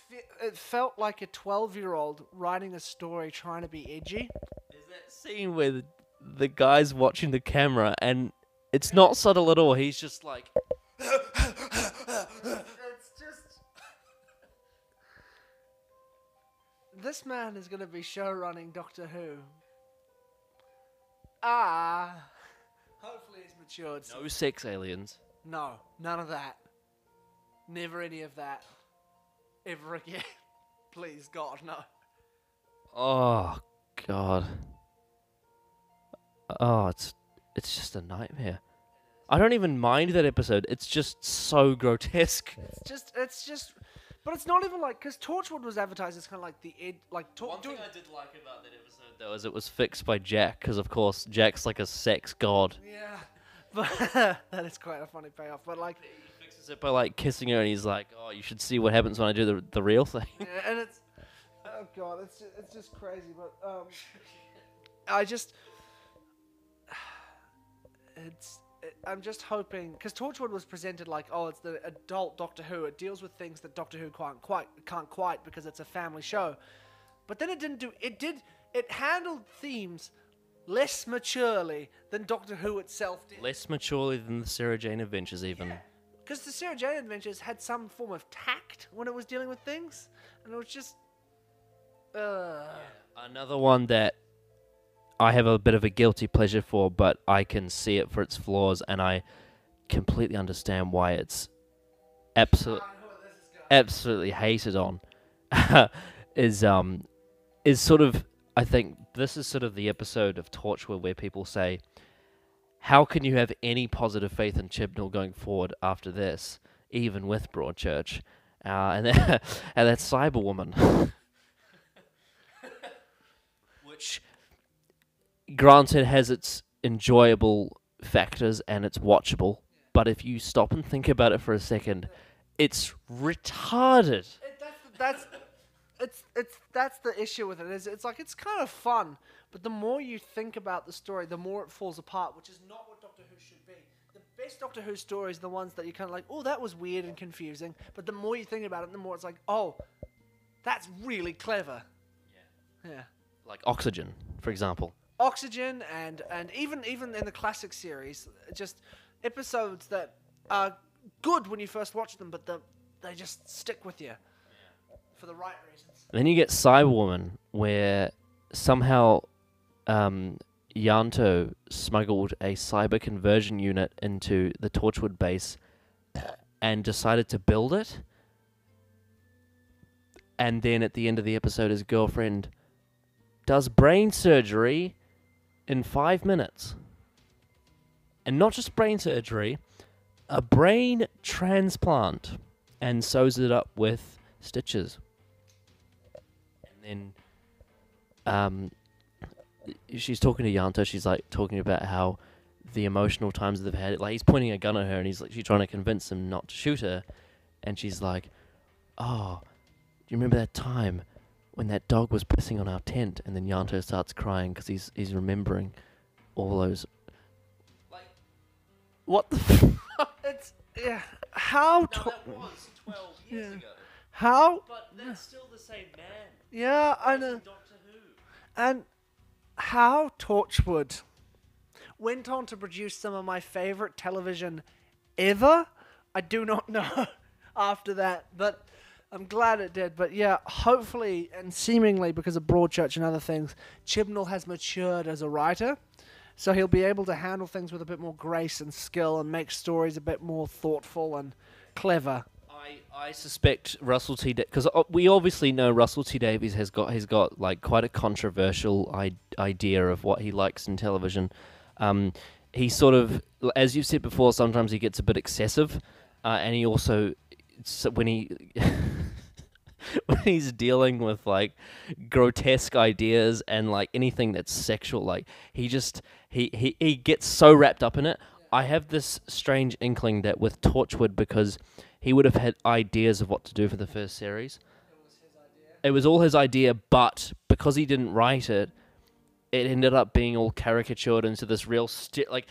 S2: It felt like a 12-year-old writing a story trying to be edgy.
S1: There's that scene where the guy's watching the camera, and it's not subtle at all. He's just like...
S2: It's just... This man is going to be show-running Doctor Who. Hopefully he's matured.
S1: No sex aliens.
S2: No, none of that. Never any of that. Ever again. Please, God, no.
S1: Oh, God. Oh, it's just a nightmare. I don't even mind that episode. It's just so grotesque.
S2: It's just, but it's not even like, because Torchwood was advertised as kind of like the ed, like
S1: One thing I did like about that episode, though, is it was fixed by Jack, because of course Jack's like a sex god.
S2: Yeah, but that is quite a funny payoff. But like,
S1: He fixes it by like kissing her, and he's like, "Oh, you should see what happens when I do the real thing."
S2: yeah, and it's, oh God, it's just crazy. But I just, I'm just hoping, because Torchwood was presented like, oh, it's the adult Doctor Who. It deals with things that Doctor Who can't quite because it's a family show. But then it didn't do. It handled themes less maturely than Doctor Who itself did.
S1: Less maturely than the Sarah Jane Adventures, even.
S2: Because the Sarah Jane Adventures had some form of tact when it was dealing with things, and it was just.
S1: Another one that I have a bit of a guilty pleasure for, but I can see it for its flaws, and I completely understand why it's absolutely hated on. is sort of, I think this is sort of the episode of Torchwood where people say, how can you have any positive faith in Chibnall going forward after this, even with Broadchurch? And that's Cyberwoman. Which, granted, has its enjoyable factors and it's watchable, but if you stop and think about it for a second, it's retarded.
S2: That's the issue with it. It's like, it's kind of fun, but the more you think about the story, the more it falls apart, which is not what Doctor Who should be. The best Doctor Who stories are the ones that you're kind of like, oh, that was weird and confusing, but the more you think about it, the more it's like, oh, that's really clever. Yeah.
S1: Like Oxygen, for example.
S2: Oxygen and even in the classic series, just episodes that are good when you first watch them, but they just stick with you for the right reasons.
S1: And then you get Cyberwoman, where somehow Yanto smuggled a cyber conversion unit into the Torchwood base and decided to build it. And then at the end of the episode, his girlfriend does brain surgery in 5 minutes. And not just brain surgery, a brain transplant, and sews it up with stitches. And then she's talking to Yanto. She's like talking about how the emotional times they've had. Like he's pointing a gun at her, and she's trying to convince him not to shoot her, and she's like, "Oh, do you remember that time when that dog was pissing on our tent?" And then Yanto starts crying because he's remembering all those. Like, what the?
S2: It's how.
S1: That was 12 years ago.
S2: How?
S1: But that's still the same man.
S2: Yeah, I know.
S1: Doctor Who.
S2: And how Torchwood went on to produce some of my favorite television ever, I do not know after that, but I'm glad it did. But yeah, hopefully and seemingly because of Broadchurch and other things, Chibnall has matured as a writer, so he'll be able to handle things with a bit more grace and skill and make stories a bit more thoughtful and clever.
S1: I suspect Russell T. Because we obviously know Russell T. Davies has got like quite a controversial idea of what he likes in television. He sort of, as you've said before, sometimes he gets a bit excessive, and he also when he's dealing with like grotesque ideas and like anything that's sexual, like he gets so wrapped up in it. I have this strange inkling that with Torchwood, because he would have had ideas of what to do for the first series. It was all his idea, but because he didn't write it, it ended up being all caricatured into this real like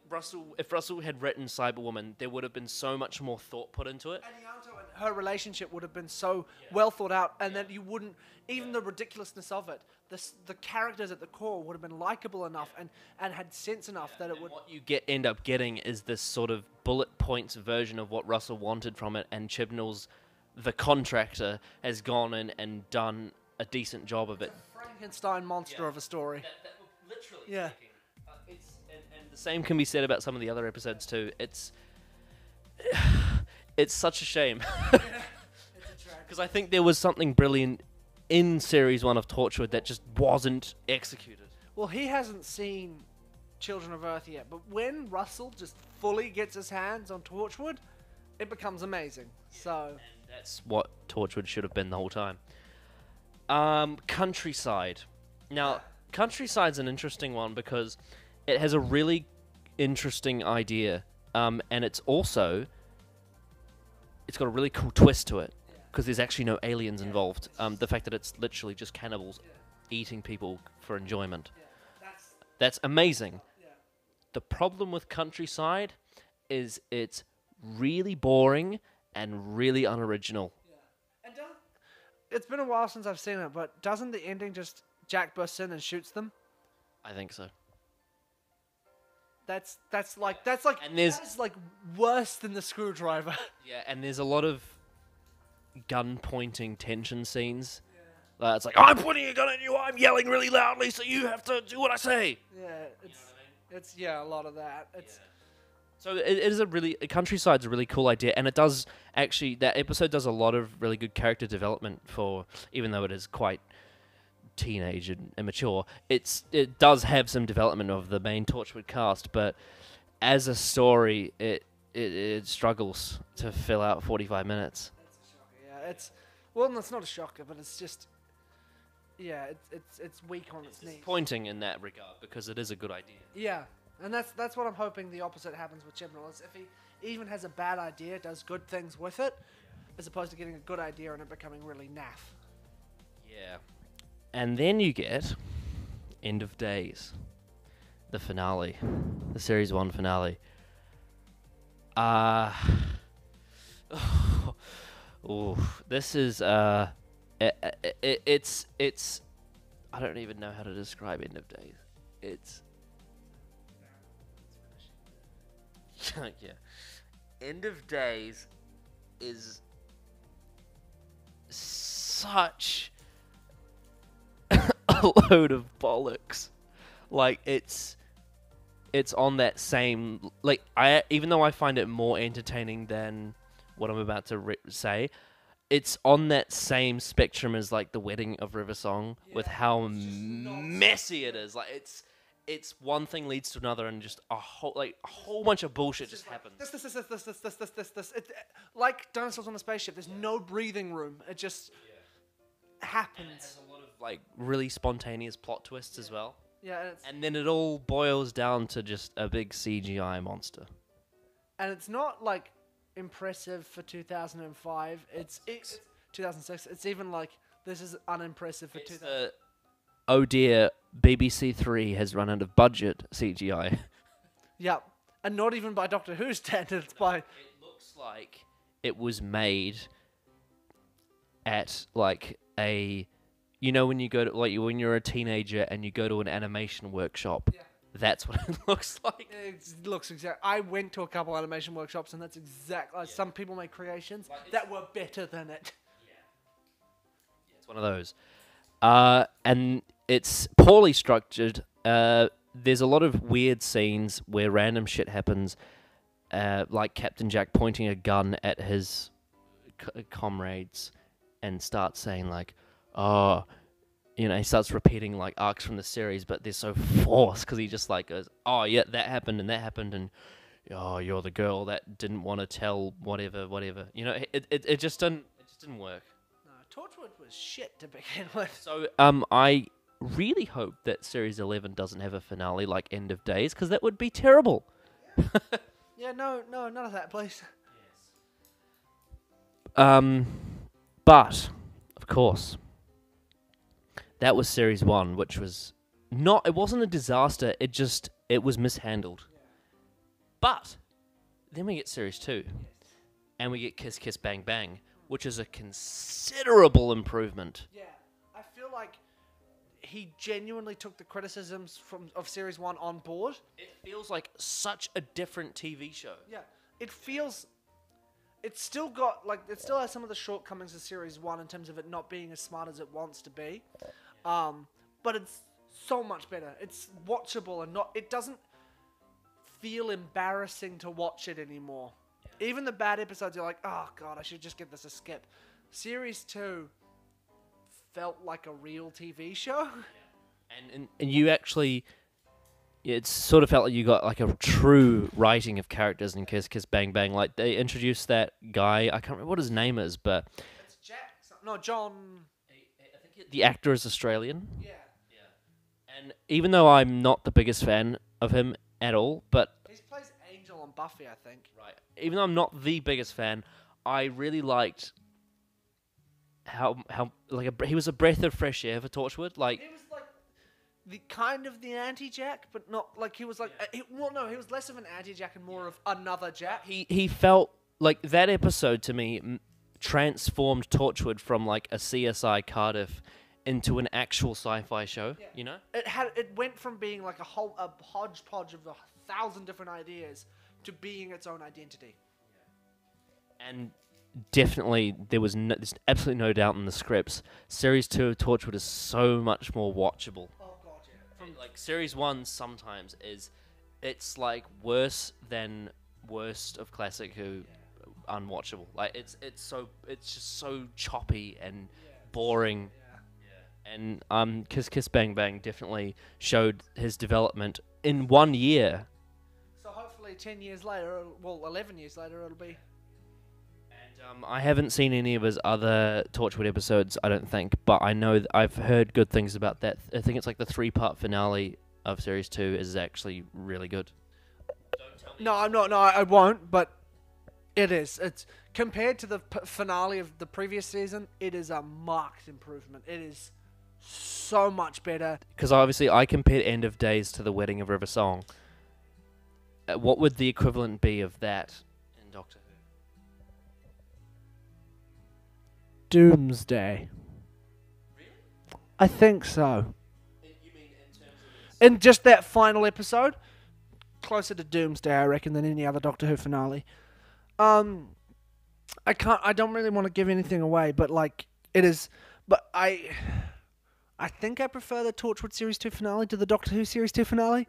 S1: Russell. If Russell had written Cyberwoman, there would have been so much more thought put into it.
S2: And Yanto and her relationship would have been so well thought out, and then you wouldn't, even the ridiculousness of it, the characters at the core would have been likable enough and had sense enough that it would.
S1: What you end up getting is this sort of bullet points version of what Russell wanted from it, and Chibnall's the contractor has gone in and done a decent job of it.
S2: Frankenstein monster of a story.
S1: Literally.
S2: Yeah.
S1: And the same can be said about some of the other episodes too. It's such a shame because I think there was something brilliant in series 1 of Torchwood that just wasn't executed.
S2: Well, he hasn't seen Children of Earth yet, but when Russell just fully gets his hands on Torchwood, it becomes amazing. So
S1: and that's what Torchwood should have been the whole time. Countryside. Now, Countryside's an interesting one because it has a really interesting idea, and it's got a really cool twist to it because there's actually no aliens involved. The fact that it's literally just cannibals eating people for enjoyment. That's amazing. The problem with Countryside is it's really boring and really unoriginal.
S2: And it's been a while since I've seen it, but doesn't the ending just Jack bursts in and shoots them?
S1: I think so.
S2: That's like
S1: And there's-
S2: that is like worse than the screwdriver.
S1: Yeah, and there's a lot of gun pointing tension scenes. It's like, I'm pointing a gun at you, I'm yelling really loudly, so you have to do what I say.
S2: Yeah, it's a lot of that. It's
S1: So it is Countryside's a really cool idea, and it does actually, that episode does a lot of really good character development for, even though it is quite teenage and immature, it does have some development of the main Torchwood cast, but as a story, it struggles to fill out 45 minutes.
S2: it's not a shocker, but it's just it's weak on its knees.
S1: Disappointing in that regard because it is a good idea.
S2: Yeah, and that's what I'm hoping the opposite happens with Chibnall. Is if he even has a bad idea, does good things with it, as opposed to getting a good idea and it becoming really naff.
S1: Yeah. And then you get End of Days, the finale, the Series 1 finale. This is it's I don't even know how to describe End of Days. It's yeah. End of Days is such a load of bollocks. Like it's on that same, like, even though I find it more entertaining than what I'm about to say, it's on that same spectrum as like The Wedding of River Song, with how messy it is. Like it's one thing leads to another, and just a whole bunch of bullshit just happens.
S2: This. It's like Dinosaurs on a Spaceship. There's no breathing room. It just happens.
S1: And it has a lot of like really spontaneous plot twists as well.
S2: Yeah,
S1: And then it all boils down to just a big CGI monster.
S2: and it's not like impressive for 2005. It's 2006. It's even like this is unimpressive for
S1: It's
S2: 2000.
S1: the, oh dear, BBC Three has run out of budget CGI.
S2: Yeah, and not even by Doctor Who standards. By
S1: It looks like it was made at like a, you know, when you go to like when you're a teenager and you go to an animation workshop.
S2: Yeah.
S1: That's what it looks like.
S2: it looks exact. I went to a couple animation workshops, and that's exactly. Some people make creations that were better than it.
S1: It's one of those. And it's poorly structured. There's a lot of weird scenes where random shit happens, like Captain Jack pointing a gun at his comrades and starts saying like, "Oh," you know, he starts repeating like arcs from the series, but they're so forced because he just like goes, "Oh yeah, that happened and oh, you're the girl that didn't want to tell whatever." You know, it just didn't work.
S2: No, Torchwood was shit to begin with.
S1: So I really hope that Series 11 doesn't have a finale like End of Days, because that would be terrible.
S2: Yeah, no, none of that, please.
S1: But of course, that was Series 1, which was not. It wasn't a disaster. It was mishandled. But then we get Series 2, and we get Kiss Kiss Bang Bang, which is a considerable improvement.
S2: Yeah, I feel like he genuinely took the criticisms of Series 1 on board.
S1: It feels like such a different TV show.
S2: Yeah, it feels. It's still got like it still has some of the shortcomings of Series 1 in terms of it not being as smart as it wants to be, but it's so much better. It's watchable and not. It doesn't feel embarrassing to watch it anymore. Even the bad episodes, you're like, oh god, I should just give this a skip. Series 2 felt like a real TV show.
S1: And you actually, it sort of felt like you got like a true writing of characters in Kiss Kiss Bang Bang. Like they introduced that guy, I can't remember what his name is, but
S2: It's Jack. No, John.
S1: I think the actor is Australian.
S2: Yeah.
S1: And even though I'm not the biggest fan of him at all, but
S2: He plays Angel on Buffy, I think.
S1: right, even though I'm not the biggest fan, I really liked how like he was a breath of fresh air for Torchwood. Like
S2: He was like the kind of the anti-Jack, but not like he was like. He was less of an anti-Jack and more of another Jack.
S1: he felt like that episode to me transformed Torchwood from like a CSI Cardiff into an actual sci-fi show.
S2: Yeah.
S1: You know.
S2: It went from being like a hodgepodge of 1,000 different ideas to being its own identity.
S1: And definitely, there's absolutely no doubt in the scripts. Series 2 of Torchwood is so much more watchable.
S2: Oh god, yeah.
S1: From like Series 1 sometimes it's like worse than worst of Classic Who, unwatchable. Like it's just so choppy and boring. And Kiss Kiss Bang Bang definitely showed his development in 1 year.
S2: So hopefully 10 years later, 11 years later, it'll be.
S1: And I haven't seen any of his other Torchwood episodes, I don't think, but I know I've heard good things about that. I think it's like the 3-part finale of Series 2 is actually really good. Don't tell me.
S2: No, I'm not. No, I won't. But it is. It's compared to the finale of the previous season. It is a marked improvement. It is so much better.
S1: Because obviously I compared End of Days to The Wedding of River Song. What would the equivalent be of that in Doctor Who?
S2: Doomsday.
S1: Really?
S2: I think so.
S1: You mean in terms of
S2: In just that final episode, closer to Doomsday, I reckon, than any other Doctor Who finale. I don't really want to give anything away, but like it is. But I think I prefer the Torchwood Series 2 finale to the Doctor Who Series 2 finale.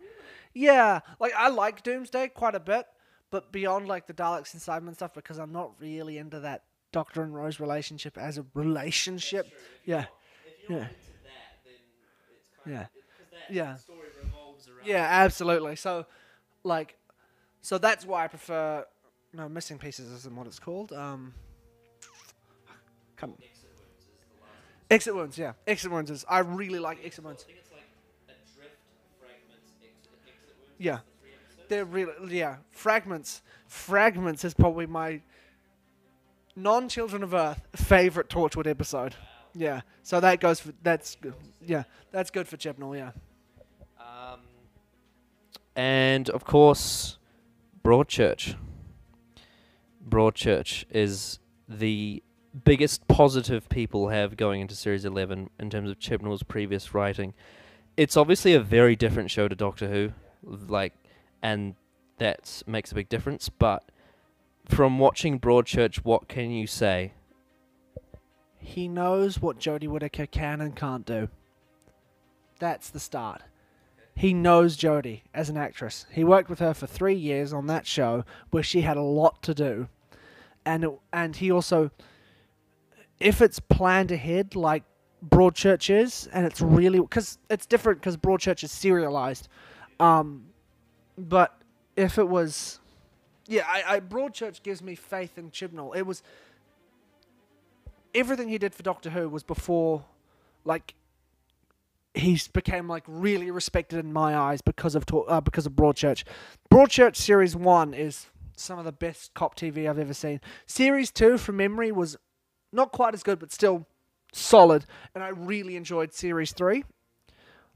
S2: Yeah, like I like Doomsday quite a bit, but beyond like the Daleks and Cybermen stuff, because I'm not really into that Doctor and Rose relationship as a relationship. Yeah.
S1: If you're not into that, then it's kind
S2: Yeah.
S1: of because that
S2: Yeah.
S1: story revolves around.
S2: Yeah, absolutely. So, like, so that's why I prefer. No, Missing Pieces isn't what it's called. Exit Wounds, yeah. Exit Wounds is. I really like Exit Wounds.
S1: think it's like Adrift, Fragments, Exit Wounds.
S2: Yeah.
S1: The 3 episodes.
S2: They're really, yeah. Fragments is probably my non-Children of Earth favorite Torchwood episode. Yeah. So that goes for that's good. Yeah, that's good for Chibnall. Yeah.
S1: And of course, Broadchurch. Broadchurch is the biggest positive people have going into Series 11 in terms of Chibnall's previous writing. It's obviously a very different show to Doctor Who, and that makes a big difference. But from watching Broadchurch, what can you say?
S2: He knows what Jodie Whittaker can and can't do. That's the start. He knows Jodie as an actress. He worked with her for 3 years on that show where she had a lot to do. And he also, if it's planned ahead like Broadchurch is, and it's really, because it's different because Broadchurch is serialized. But if it was, Broadchurch gives me faith in Chibnall. It was, everything he did for Doctor Who was before, like, he became like really respected in my eyes because of Broadchurch. Broadchurch Series 1 is some of the best cop TV I've ever seen. Series 2, from memory, was not quite as good, but still solid. And I really enjoyed Series 3.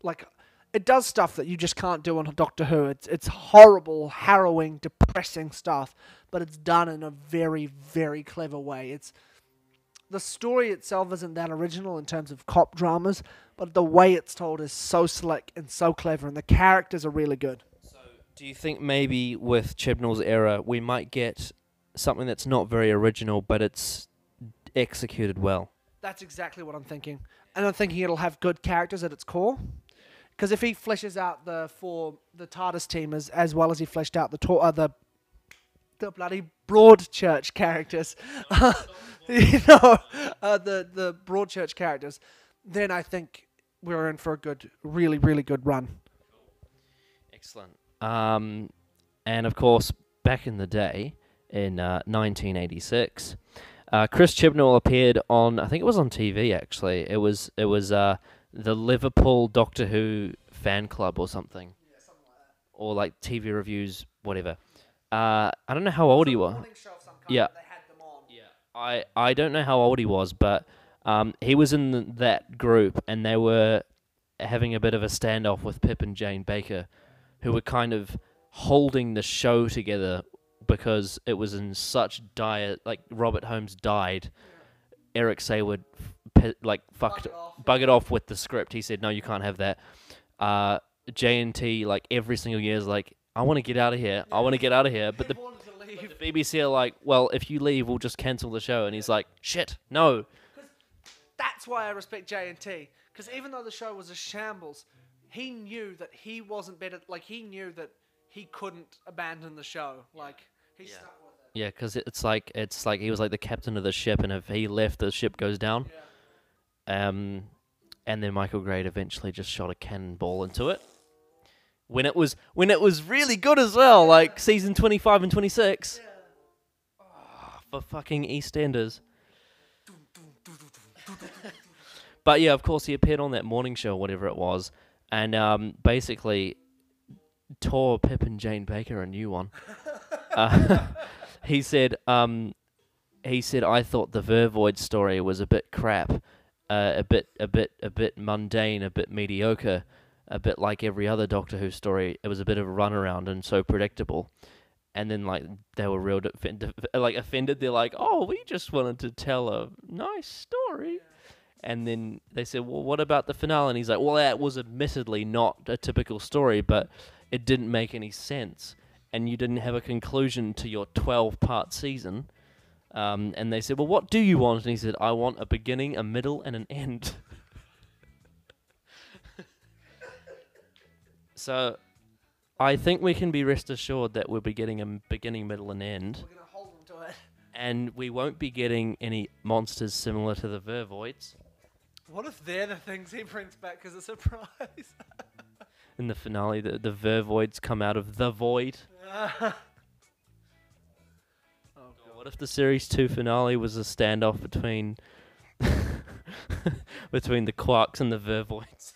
S2: Like, it does stuff that you just can't do on Doctor Who. It's horrible, harrowing, depressing stuff, but it's done in a very, very clever way. The story itself isn't that original in terms of cop dramas, but the way it's told is so slick and so clever, and the characters are really good.
S1: So, do you think maybe with Chibnall's era, we might get something that's not very original, but it's executed well?
S2: That's exactly what I'm thinking. And I'm thinking it'll have good characters at its core. Because if he fleshes out the TARDIS team as well as he fleshed out the bloody Broadchurch characters, the Broadchurch characters, then I think we're in for a good, really, really good run.
S1: Excellent. And of course, back in the day, in 1986, Chris Chibnall appeared on, I think it was on TV actually. It was the Liverpool Doctor Who fan club or something.
S2: Yeah, something like that.
S1: Or like TV reviews, whatever. I don't know how old he was. Yeah.
S2: They had them on.
S1: Yeah. I don't know how old he was, but he was in that group, and they were having a bit of a standoff with Pip and Jane Baker, who were kind of holding the show together because it was in such dire. Like, Robert Holmes died. Yeah. Eric Saywood buggered off with the script. He said, "No, you can't have that." J&T, like, every single year is like, "I want to get out of here. I want to get out of here." But the BBC are like, "Well, if you leave, we'll just cancel the show." And he's like, "Shit, no."
S2: That's why I respect J&T. Because even though the show was a shambles, he knew that he wasn't better. Like, he knew that he couldn't abandon the show. Like, he stuck with it.
S1: Yeah, because it's like he was like the captain of the ship, and if he left, the ship goes down. Yeah. And then Michael Grade eventually just shot a cannonball into it. When it was really good as well, like season 25 and 26. Yeah. Oh, for fucking EastEnders. But yeah, of course, he appeared on that morning show, whatever it was, and basically tore Pip and Jane Baker a new one. He said, "I thought the Vervoid story was a bit crap, a bit mundane, a bit mediocre, a bit like every other Doctor Who story. It was a bit of a runaround and so predictable." And then, like, they were real offended. They're like, "Oh, we just wanted to tell a nice story." Yeah. And then they said, "Well, what about the finale?" And he's like, "Well, that was admittedly not a typical story, but it didn't make any sense. And you didn't have a conclusion to your 12-part season." And they said, "Well, what do you want?" And he said, "I want a beginning, a middle, and an end." So, I think we can be rest assured that we'll be getting a beginning, middle, and end.
S2: We're going to hold them to it.
S1: And we won't be getting any monsters similar to the Vervoids.
S2: What if they're the things he brings back as a surprise?
S1: In the finale, the Vervoids come out of the void.
S2: Oh,
S1: what if the Series 2 finale was a standoff between between the quarks and the vervoids.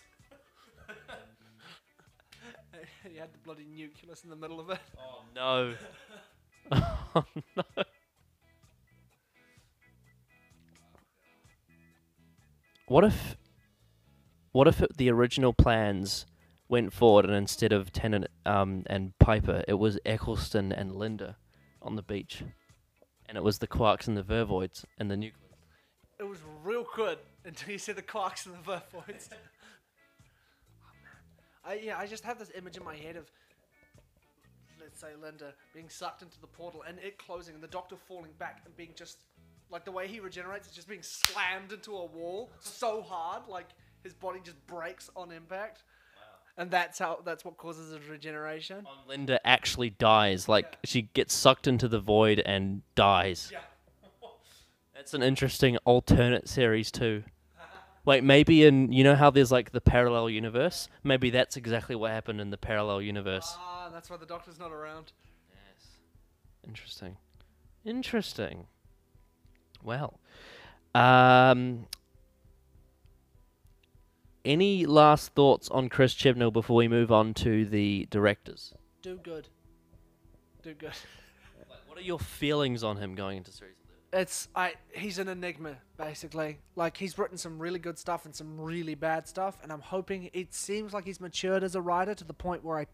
S2: He had the bloody nucleus in the middle of it.
S1: Oh no. Oh no. What if the original plans went forward and instead of Tennant and Piper, it was Eccleston and Linda on the beach, and it was the quarks and the vervoids and the nucleus.
S2: It was real good until you said the quarks and the vervoids. I just have this image in my head of, let's say, Linda being sucked into the portal and it closing and the Doctor falling back and being just, like the way he regenerates is just being slammed into a wall so hard, like his body just breaks on impact. Wow. And that's what causes his regeneration.
S1: Linda actually dies, like she gets sucked into the void and dies.
S2: Yeah.
S1: That's an interesting alternate series too. Wait, maybe you know how there's like the parallel universe? Maybe that's exactly what happened in the parallel universe.
S2: Ah, that's why the Doctor's not around.
S1: Yes. Interesting. Well, any last thoughts on Chris Chibnall before we move on to the directors?
S2: Do good.
S1: Like, what are your feelings on him going into series 11?
S2: He's an enigma, basically. Like, he's written some really good stuff and some really bad stuff, and I'm hoping, it seems like he's matured as a writer to the point where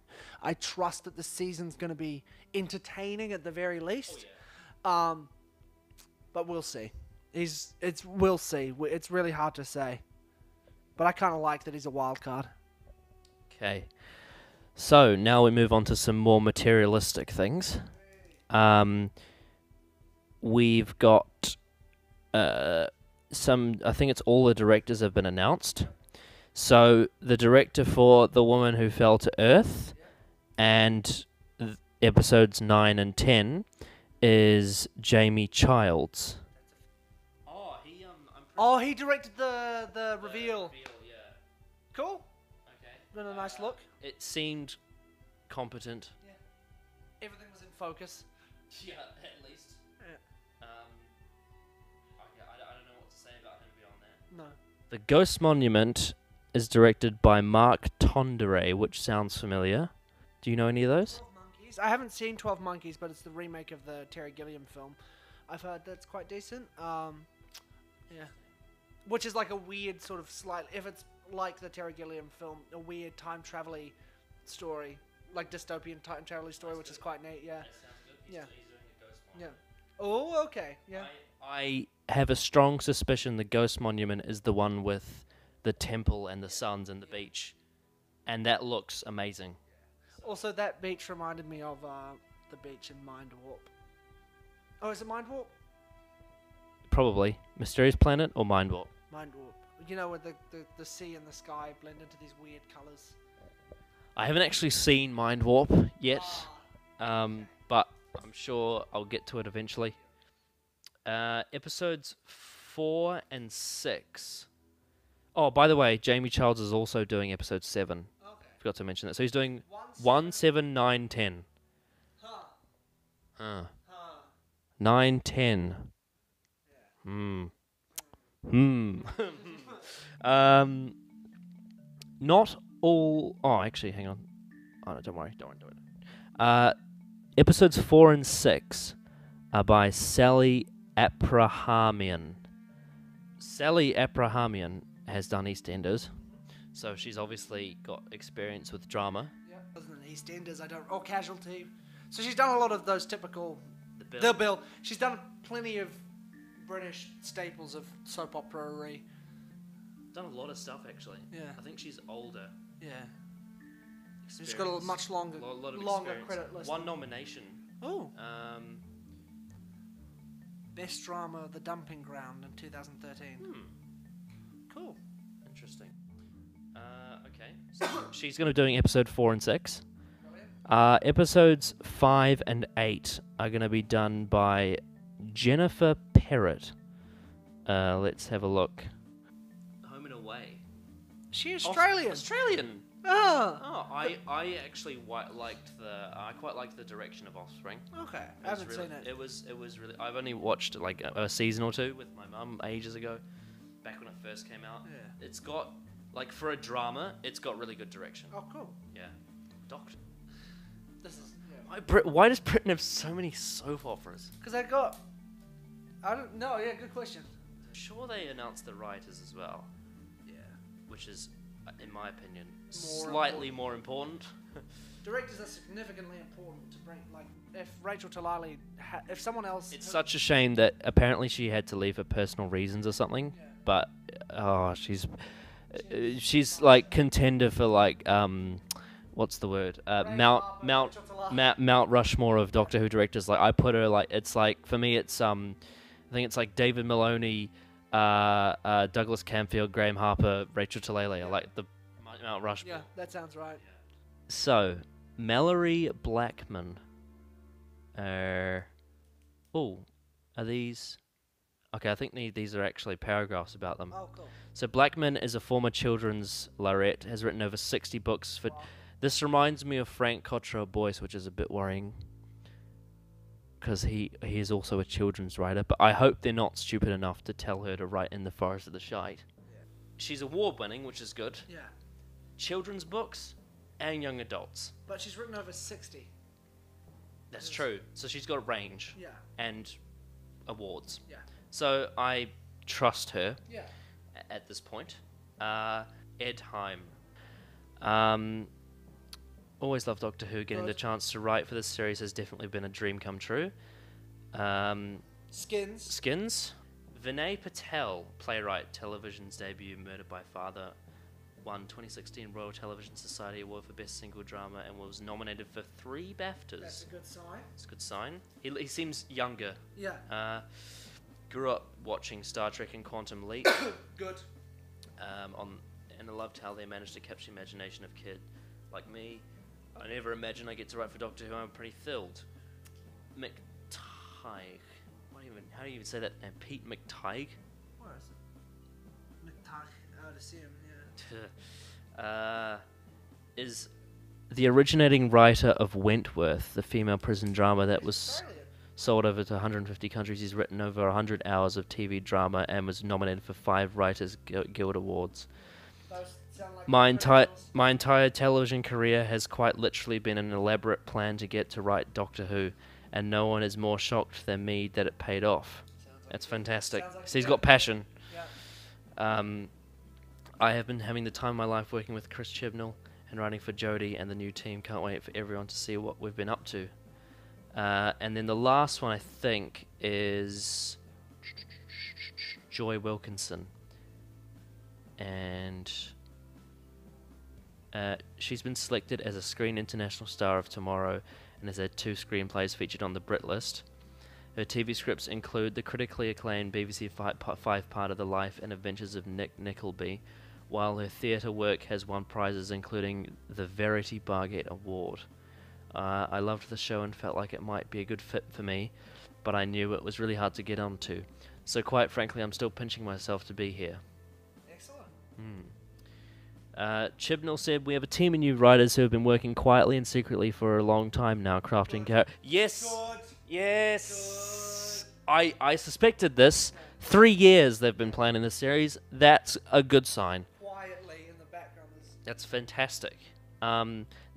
S2: I trust that the season's going to be entertaining at the very least. Oh, yeah. But we'll see. We'll see. It's really hard to say. But I kind of like that he's a wild card.
S1: Okay. So, now we move on to some more materialistic things. We've got I think it's all the directors have been announced. So, the director for The Woman Who Fell to Earth and episodes 9 and 10 is Jamie Childs.
S2: He directed the reveal.
S1: Yeah.
S2: Cool.
S1: Okay.
S2: Been a nice look.
S1: It seemed competent.
S2: Yeah. Everything was in focus.
S1: Yeah, at least.
S2: Yeah.
S1: I don't know what to say about him beyond that.
S2: No.
S1: The Ghost Monument is directed by Mark Tondere, which sounds familiar. Do you know any of those?
S2: 12 Monkeys. I haven't seen 12 Monkeys, but it's the remake of the Terry Gilliam film. I've heard that's quite decent. Yeah. Which is like a weird sort of if it's like the Terry Gilliam film, a weird time travel-y story, like dystopian time travel story, which is quite neat, yeah.
S1: That sounds good.
S2: Yeah.
S1: He's doing a Ghost
S2: Yeah.
S1: Monument.
S2: Oh, okay, yeah.
S1: I have a strong suspicion the Ghost Monument is the one with the temple and the suns and the beach. And that looks amazing.
S2: Also, that beach reminded me of the beach in Mind Warp. Oh, is it Mind Warp?
S1: Probably. Mysterious Planet or Mind Warp?
S2: Mind Warp. You know, where the sea and the sky blend into these weird colours.
S1: I haven't actually seen Mind Warp yet, but I'm sure I'll get to it eventually. Episodes 4 and 6. Oh, by the way, Jamie Childs is also doing episode 7.
S2: Okay.
S1: Forgot to mention that. So he's doing 1, 7, 9, 10.
S2: Huh.
S1: 9, 10. Not all. Oh, actually, hang on. Oh, no, don't worry. Episodes 4 and 6 are by Sally Abrahamian. Sally Abrahamian has done EastEnders, so she's obviously got experience with drama.
S2: Yeah. Other than EastEnders, or Casualty. So she's done a lot of those typical.
S1: The
S2: Bill. She's done plenty of British staples of soap opera-y.
S1: Done a lot of stuff actually.
S2: Yeah.
S1: I think she's older.
S2: Yeah. She's got a much longer
S1: experience.
S2: credit list.
S1: One nomination.
S2: Oh. Best drama, The Dumping Ground in 2013. Cool.
S1: Interesting. Okay. So she's going to be doing episode 4 and 6. Episodes 5 and 8 are going to be done by Jennifer Perrott. Let's have a look. Home and Away.
S2: She Australian.
S1: Australian.
S2: Oh,
S1: I actually quite liked the direction of Offspring.
S2: Okay, I haven't seen it.
S1: It was really. I've only watched like a season or two with my mum ages ago, back when it first came out.
S2: Yeah.
S1: It's got, like, for a drama, it's got really good direction.
S2: Oh, cool.
S1: Yeah. Doctor.
S2: This is
S1: Why does Britain have so many soap operas?
S2: because I got. I don't know. Yeah, good question.
S1: I'm sure they announced the writers as well,
S2: Yeah.
S1: which is, in my opinion,
S2: More
S1: slightly more important.
S2: Directors are significantly important to bring. Like, if Rachel Talalay, if someone else.
S1: It's such a shame that apparently she had to leave for personal reasons or something.
S2: Yeah.
S1: But she's like contender for like what's the word? Mount Rushmore of Doctor Who directors. Like I put her like it's like for me it's I think it's like David Maloney, Douglas Camfield, Graham Harper, Rachel Talalay. I like the Mount Rushmore.
S2: Yeah, that sounds right.
S1: So Mallory Blackman. Are these? Okay, I think these are actually paragraphs about them.
S2: Oh, cool.
S1: So Blackman is a former children's laureate, has written over 60 books. For this reminds me of Frank Cottrell Boyce, which is a bit worrying because he is also a children's writer. But I hope they're not stupid enough to tell her to write In the Forest of the Shite.
S2: Yeah.
S1: She's award-winning, which is good.
S2: Yeah,
S1: Children's books and young adults.
S2: but she's written over 60.
S1: That's true. So she's got a range
S2: Yeah.
S1: and awards.
S2: Yeah.
S1: So I trust her
S2: Yeah.
S1: at this point. Ed Heim. Always loved Doctor Who. Getting the chance to write for this series has definitely been a dream come true. Skins. Vinay Patel, playwright, television's debut, Murdered by Father, won 2016 Royal Television Society Award for Best Single Drama and was nominated for 3 BAFTAs.
S2: That's a good sign.
S1: It's a good sign. He seems younger.
S2: Yeah.
S1: Grew up watching Star Trek and Quantum Leap.
S2: Good.
S1: And I loved how they managed to capture the imagination of kid like me. I never imagined I get to write for Doctor Who. I'm pretty thrilled. McTighe. How do you even say that? And Pete McTighe?
S2: What is it? McTighe. I would assume, yeah.
S1: Is the originating writer of Wentworth, the female prison drama that was
S2: Australian.
S1: sold over to 150 countries. He's written over 100 hours of TV drama and was nominated for 5 Writers Guild Awards.
S2: Those sound like
S1: My
S2: credentials.
S1: entire television career has quite literally been an elaborate plan to get to write Doctor Who, and no one is more shocked than me that it paid off.
S2: Sounds like
S1: That's
S2: it.
S1: fantastic.
S2: Sounds like
S1: So he's
S2: a
S1: got
S2: good-
S1: passion.
S2: Yeah.
S1: I have been having the time of my life working with Chris Chibnall and writing for Jodie and the new team. Can't wait for everyone to see what we've been up to. And then the last one, I think, is Joy Wilkinson. And she's been selected as a Screen International Star of Tomorrow and has had 2 screenplays featured on the Brit list. Her TV scripts include the critically acclaimed BBC 5-parter The Life and Adventures of Nick Nickleby, while her theatre work has won prizes including the Verity Bargate Award. I loved the show and felt like it might be a good fit for me, but I knew it was really hard to get onto. So quite frankly, I'm still pinching myself to be here.
S2: Excellent.
S1: Chibnall said, we have a team of new writers who have been working quietly and secretly for a long time now, crafting Yes!
S2: Good.
S1: Yes! I suspected this. 3 years they've been planning this series. That's a good sign.
S2: Quietly in the background.
S1: That's fantastic.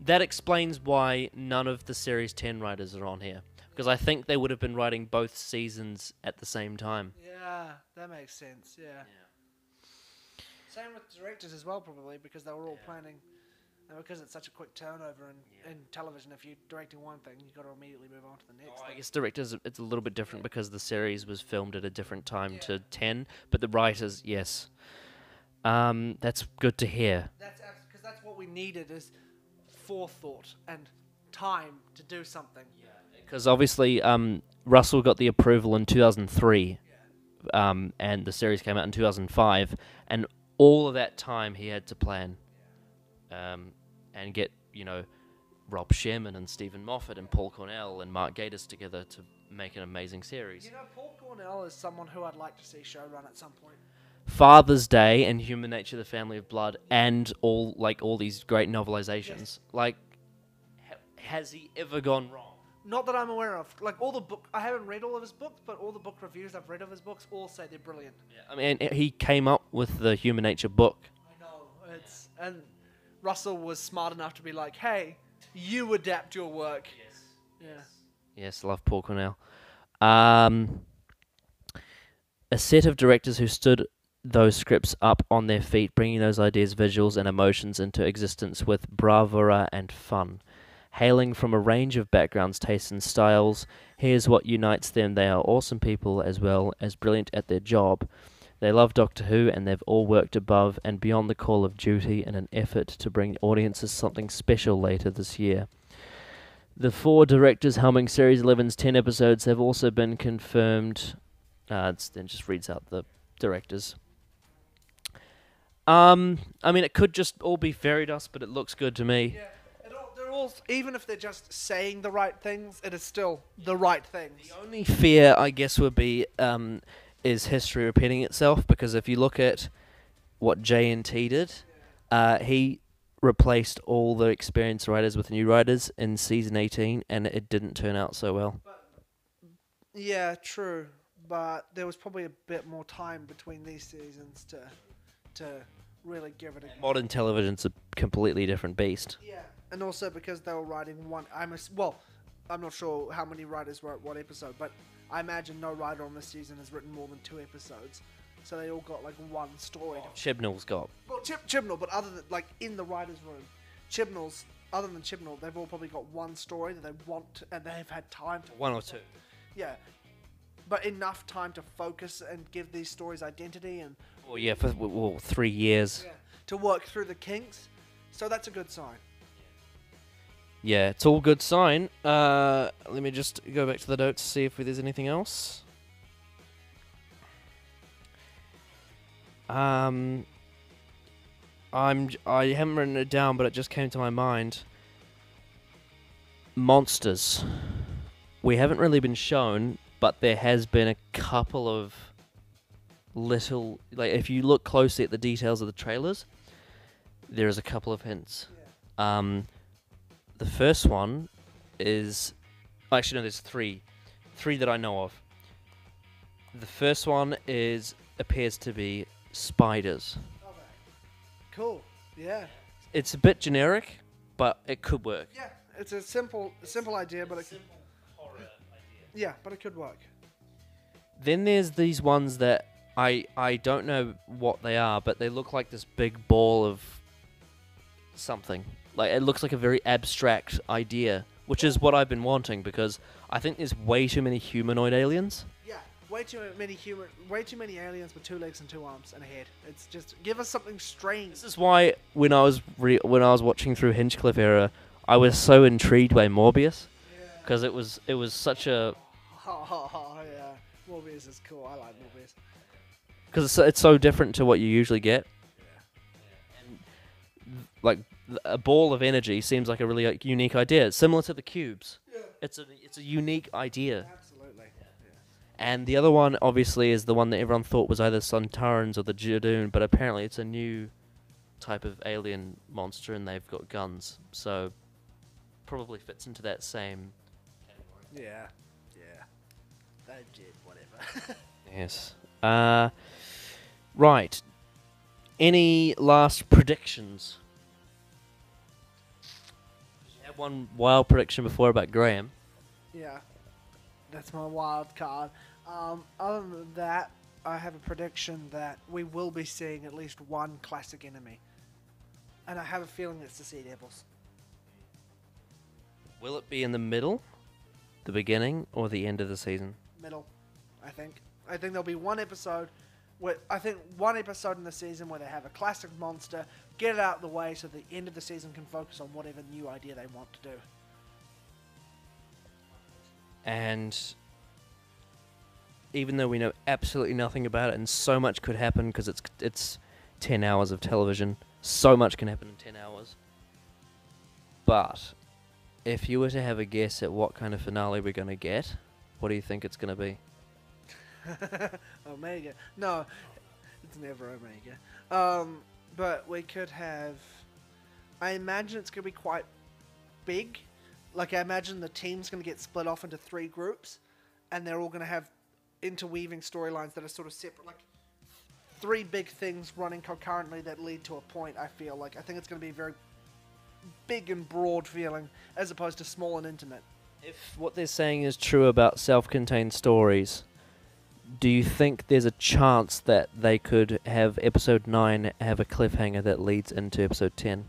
S1: That explains why none of the Series 10 writers are on here. Because I think they would have been writing both seasons at the same time.
S2: Yeah, that makes sense. Yeah. Same with directors as well, probably, because they were all planning. And because it's such a quick turnover in television, if you're directing one thing, you've got to immediately move on to the next.
S1: I guess directors, it's a little bit different because the series was filmed at a different time to 10. But the writers, yes. That's good to hear.
S2: That's because that's what we needed is forethought and time to do something.
S1: Because obviously, Russell got the approval in 2003, and the series came out in 2005, and all of that time he had to plan, and get, Rob Sherman and Stephen Moffat and Paul Cornell and Mark Gatiss together to make an amazing series.
S2: You know, Paul Cornell is someone who I'd like to see show run at some point.
S1: Father's Day and Human Nature, The Family of Blood, and all these great novelizations.
S2: Yes.
S1: Like, has he ever gone wrong?
S2: Not that I'm aware of. Like all the book, I haven't read all of his books, but all the book reviews I've read of his books all say they're brilliant.
S1: I mean, he came up with the Human Nature book.
S2: I know and Russell was smart enough to be like, "Hey, you adapt your work."
S1: Yes.
S2: Yeah.
S1: Yes, love Paul Cornell. A set of directors who stood those scripts up on their feet, bringing those ideas, visuals, and emotions into existence with bravura and fun. Hailing from a range of backgrounds, tastes, and styles, here's what unites them. They are awesome people as well as brilliant at their job. They love Doctor Who, and they've all worked above and beyond the call of duty in an effort to bring audiences something special later this year. The 4 directors helming Series 11's 10 episodes have also been confirmed. Then just reads out the directors. I mean, it could just all be fairy dust, but it looks good to me.
S2: Yeah. They're all, even if they're just saying the right things, it is still the right things.
S1: The only fear, I guess, would be is history repeating itself, because if you look at what J&T did, he replaced all the experienced writers with new writers in season 18, and it didn't turn out so well.
S2: Yeah, true. But there was probably a bit more time between these seasons to really give it a...
S1: Modern television's a completely different beast.
S2: Yeah, and also because they were writing one... I'm not sure how many writers wrote one episode, but I imagine no writer on this season has written more than 2 episodes. So they all got like one story.
S1: Chibnall's got.
S2: Well, Chibnall, but other than like in the writers' room, Chibnall's other than Chibnall, they've all probably got one story that they want, and they've had time to.
S1: 1 or 2.
S2: Yeah, but enough time to focus and give these stories identity and.
S1: Well, yeah, for 3 years.
S2: Yeah, to work through the kinks, so that's a good sign.
S1: Yeah, it's all good sign. Let me just go back to the notes to see if there's anything else. I haven't written it down, but it just came to my mind. Monsters. We haven't really been shown, but there has been a couple of little, like if you look closely at the details of the trailers, there is a couple of hints.
S2: Yeah.
S1: The first one is, actually no, there's three that I know of. The first one appears to be spiders.
S2: Okay. Cool. Yeah.
S1: It's a bit generic, but it could work.
S2: Yeah. It's a simple idea, but
S1: horror idea.
S2: Yeah, but it could work.
S1: Then there's these ones that I don't know what they are, but they look like this big ball of something. Like it looks like a very abstract idea, which is what I've been wanting, because I think there's way too many humanoid aliens.
S2: Yeah, way too many aliens with 2 legs and 2 arms and a head. It's just give us something strange.
S1: This is why when I was watching through Hinchcliffe Era, I was so intrigued by Morbius, because it was such a
S2: Yeah, Morbius is cool. I like Morbius
S1: because it's so different to what you usually get. And like a ball of energy seems like a really unique idea. It's similar to the cubes.
S2: Yeah.
S1: It's a unique idea.
S2: Absolutely. Yeah.
S1: And the other one, obviously, is the one that everyone thought was either Suntarans or the Jadoon, but apparently it's a new type of alien monster, and they've got guns. So probably fits into that same category.
S2: Yeah. Yeah. That did whatever.
S1: Yes. Right. Any last predictions? You had one wild prediction before about Graham.
S2: Yeah. That's my wild card. Other than that, I have a prediction that we will be seeing at least one classic enemy. And I have a feeling it's the Sea Devils.
S1: Will it be in the middle, the beginning, or the end of the season?
S2: Middle, I think. I think there'll be one episode in the season where they have a classic monster, get it out of the way so the end of the season can focus on whatever new idea they want to do.
S1: And even though we know absolutely nothing about it, and so much could happen because it's 10 hours of television, so much can happen in 10 hours. But if you were to have a guess at what kind of finale we're going to get, what do you think it's going to be?
S2: Omega. No, it's never Omega. But we could have... I imagine it's going to be quite big, Like, I imagine the team's going to get split off into 3 groups, and they're all going to have interweaving storylines that are sort of separate. Like, 3 big things running concurrently that lead to a point, I feel like. I think it's going to be very big and broad feeling, as opposed to small and intimate.
S1: If what they're saying is true about self-contained stories, do you think there's a chance that they could have episode 9 have a cliffhanger that leads into episode 10?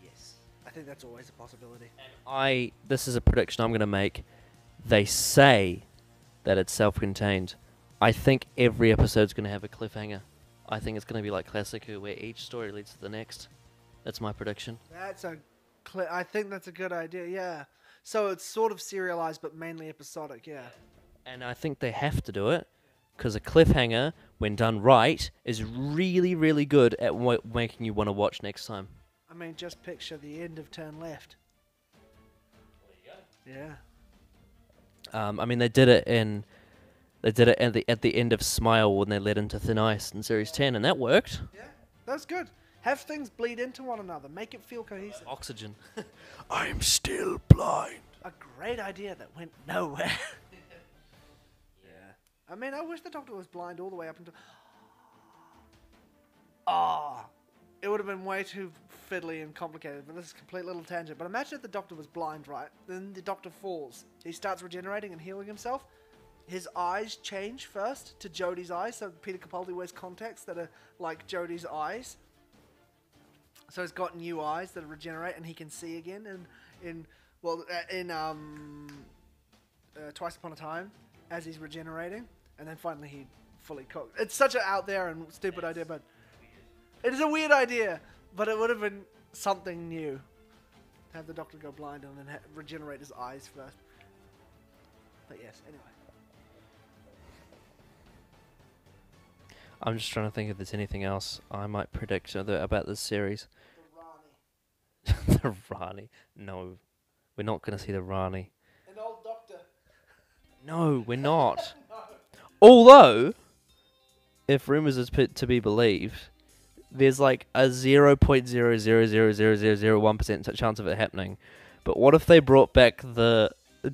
S2: Yes. I think that's always a possibility.
S1: This is a prediction I'm going to make. They say that it's self-contained. I think every episode's going to have a cliffhanger. I think it's going to be like Classic Who, where each story leads to the next. That's my prediction.
S2: I think that's a good idea, yeah. So it's sort of serialized, but mainly episodic, yeah.
S1: And I think they have to do it, because a cliffhanger, when done right, is really, really good at making you want to watch next time.
S2: I mean, just picture the end of Turn Left. There you go. Yeah.
S1: I mean, they did it at the end of Smile when they led into Thin Ice in Series 10, and that worked.
S2: Yeah, that's good. Have things bleed into one another. Make it feel cohesive.
S1: Oxygen. I'm still blind.
S2: A great idea that went nowhere. Yeah. I mean, I wish the Doctor was blind all the way up until... It would have been way too fiddly and complicated, but this is a complete little tangent. But imagine if the Doctor was blind, right? Then the Doctor falls. He starts regenerating and healing himself. His eyes change first to Jodie's eyes, so Peter Capaldi wears contacts that are like Jodie's eyes. So he's got new eyes that regenerate, and he can see again. In Twice Upon a Time, as he's regenerating, and then finally he fully cooked. It's such an out there and stupid idea, but it is a weird idea. But it would have been something new. Have the Doctor go blind and then regenerate his eyes first. But yes, anyway.
S1: I'm just trying to think if there's anything else I might predict about this series. The Rani. No, we're not going to see the Rani.
S2: An old Doctor.
S1: No, we're not.
S2: No.
S1: Although, if rumors is to be believed, there's like a 0.0000001% chance of it happening. But what if they brought back the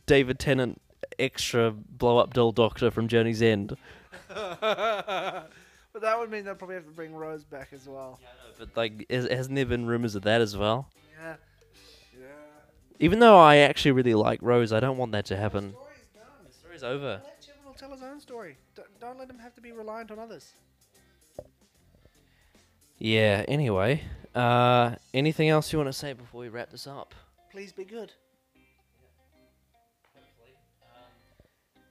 S1: David Tennant extra blow-up doll Doctor from Journey's End?
S2: But that would mean they'll probably have to bring Rose back as well.
S1: Yeah, I know, but like, hasn't there been rumors of that as well?
S2: Yeah. Yeah.
S1: Even though I actually really like Rose, I don't want that to happen.
S2: The story's done.
S1: The story's over.
S2: Let Chibnall tell his own story. Don't let him have to be reliant on others.
S1: Yeah, anyway. Anything else you want to say before we wrap this up?
S2: Please be good.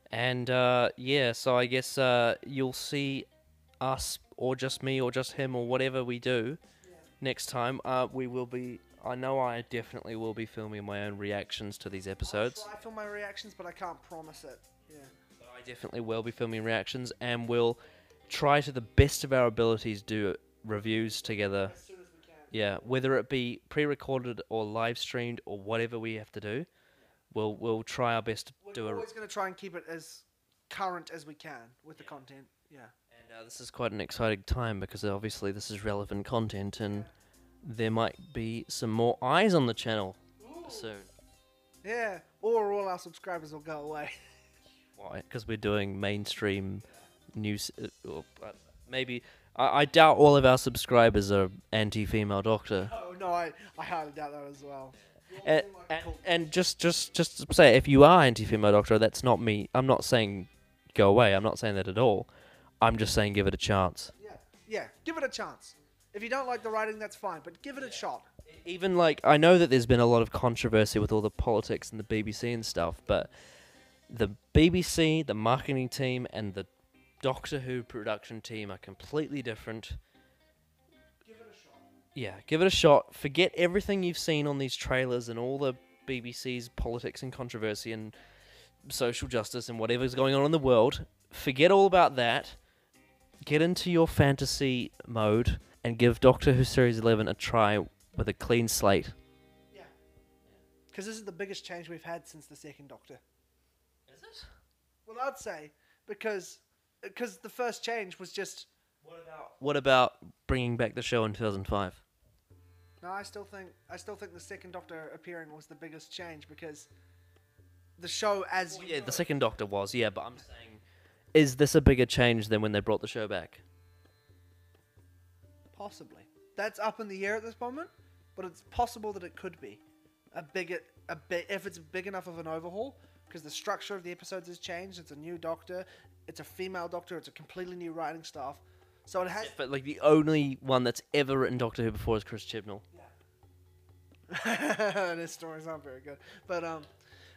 S1: And yeah, so I guess you'll see us, or just me, or just him, or whatever we do next time. We will be. I know I definitely will be filming my own reactions to these episodes.
S2: I'll try to film my reactions, but I can't promise it. Yeah.
S1: I definitely will be filming reactions, and we'll try to the best of our abilities do reviews together.
S2: As soon as we can.
S1: Yeah, whether it be pre-recorded or live streamed or whatever we have to do, we'll try our best to do
S2: We're
S1: a.
S2: always going to try and keep it as current as we can with the content. Yeah.
S1: And this is quite an exciting time because obviously this is relevant content, and there might be some more eyes on the channel soon.
S2: Yeah. Or all our subscribers will go away.
S1: Why? Because we're doing mainstream news. Maybe I doubt all of our subscribers are anti-female Doctor.
S2: Oh no, I highly doubt that as well.
S1: And just to say, if you are anti-female Doctor, that's not me. I'm not saying go away. I'm not saying that at all. I'm just saying give it a chance.
S2: Yeah, give it a chance. If you don't like the writing, that's fine, but give it a shot.
S1: Even like, I know that there's been a lot of controversy with all the politics and the BBC and stuff, but the BBC, the marketing team, and the Doctor Who production team are completely different.
S2: Give it a shot.
S1: Yeah, give it a shot. Forget everything you've seen on these trailers and all the BBC's politics and controversy and social justice and whatever's going on in the world. Forget all about that. Get into your fantasy mode and give Doctor Who Series 11 a try with a clean slate.
S2: Yeah. Because this is the biggest change we've had since the second Doctor.
S1: Is it?
S2: Well, I'd say, because the first change was just...
S1: What about bringing back the show in 2005?
S2: No, I still think the second Doctor appearing was the biggest change because the show as
S1: Well,
S2: you
S1: yeah,
S2: know
S1: the second Doctor was, yeah, but I'm saying, is this a bigger change than when they brought the show back?
S2: possibly. That's up in the air at this moment, but it's possible that it could be if it's big enough of an overhaul because the structure of the episodes has changed. It's a new Doctor, it's a female Doctor, it's a completely new writing staff. So it has
S1: But like the only one that's ever written Doctor Who before is Chris Chibnall.
S2: and his stories aren't very good. But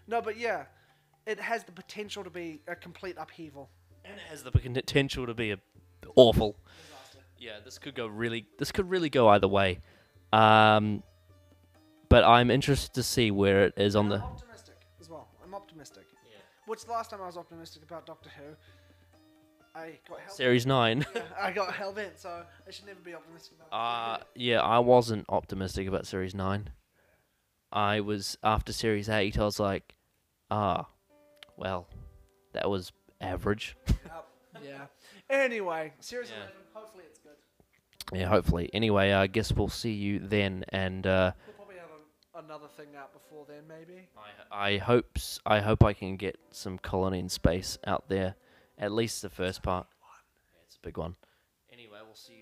S2: no, but yeah, it has the potential to be a complete upheaval.
S1: And it has the potential to be awful. Yeah, this could really go either way. But I'm interested to see where it is on the.
S2: I'm optimistic as well. I'm optimistic.
S1: Yeah.
S2: Which the last time I was optimistic about Doctor Who, I got hell.
S1: Series 9.
S2: Yeah, I got hell bent, so I should never be optimistic about it.
S1: Yeah, I wasn't optimistic about Series 9. I was, after Series 8, I was like, well, that was average.
S2: Yeah. Anyway, Series
S1: Yeah.
S2: 11, hopefully it's good.
S1: Yeah, hopefully. Anyway, I guess we'll see you then, and
S2: We'll probably have another thing out before then, maybe.
S1: I hope I can get some Colony in Space out there, at least the first part. Yeah, it's a big one. Anyway, we'll see you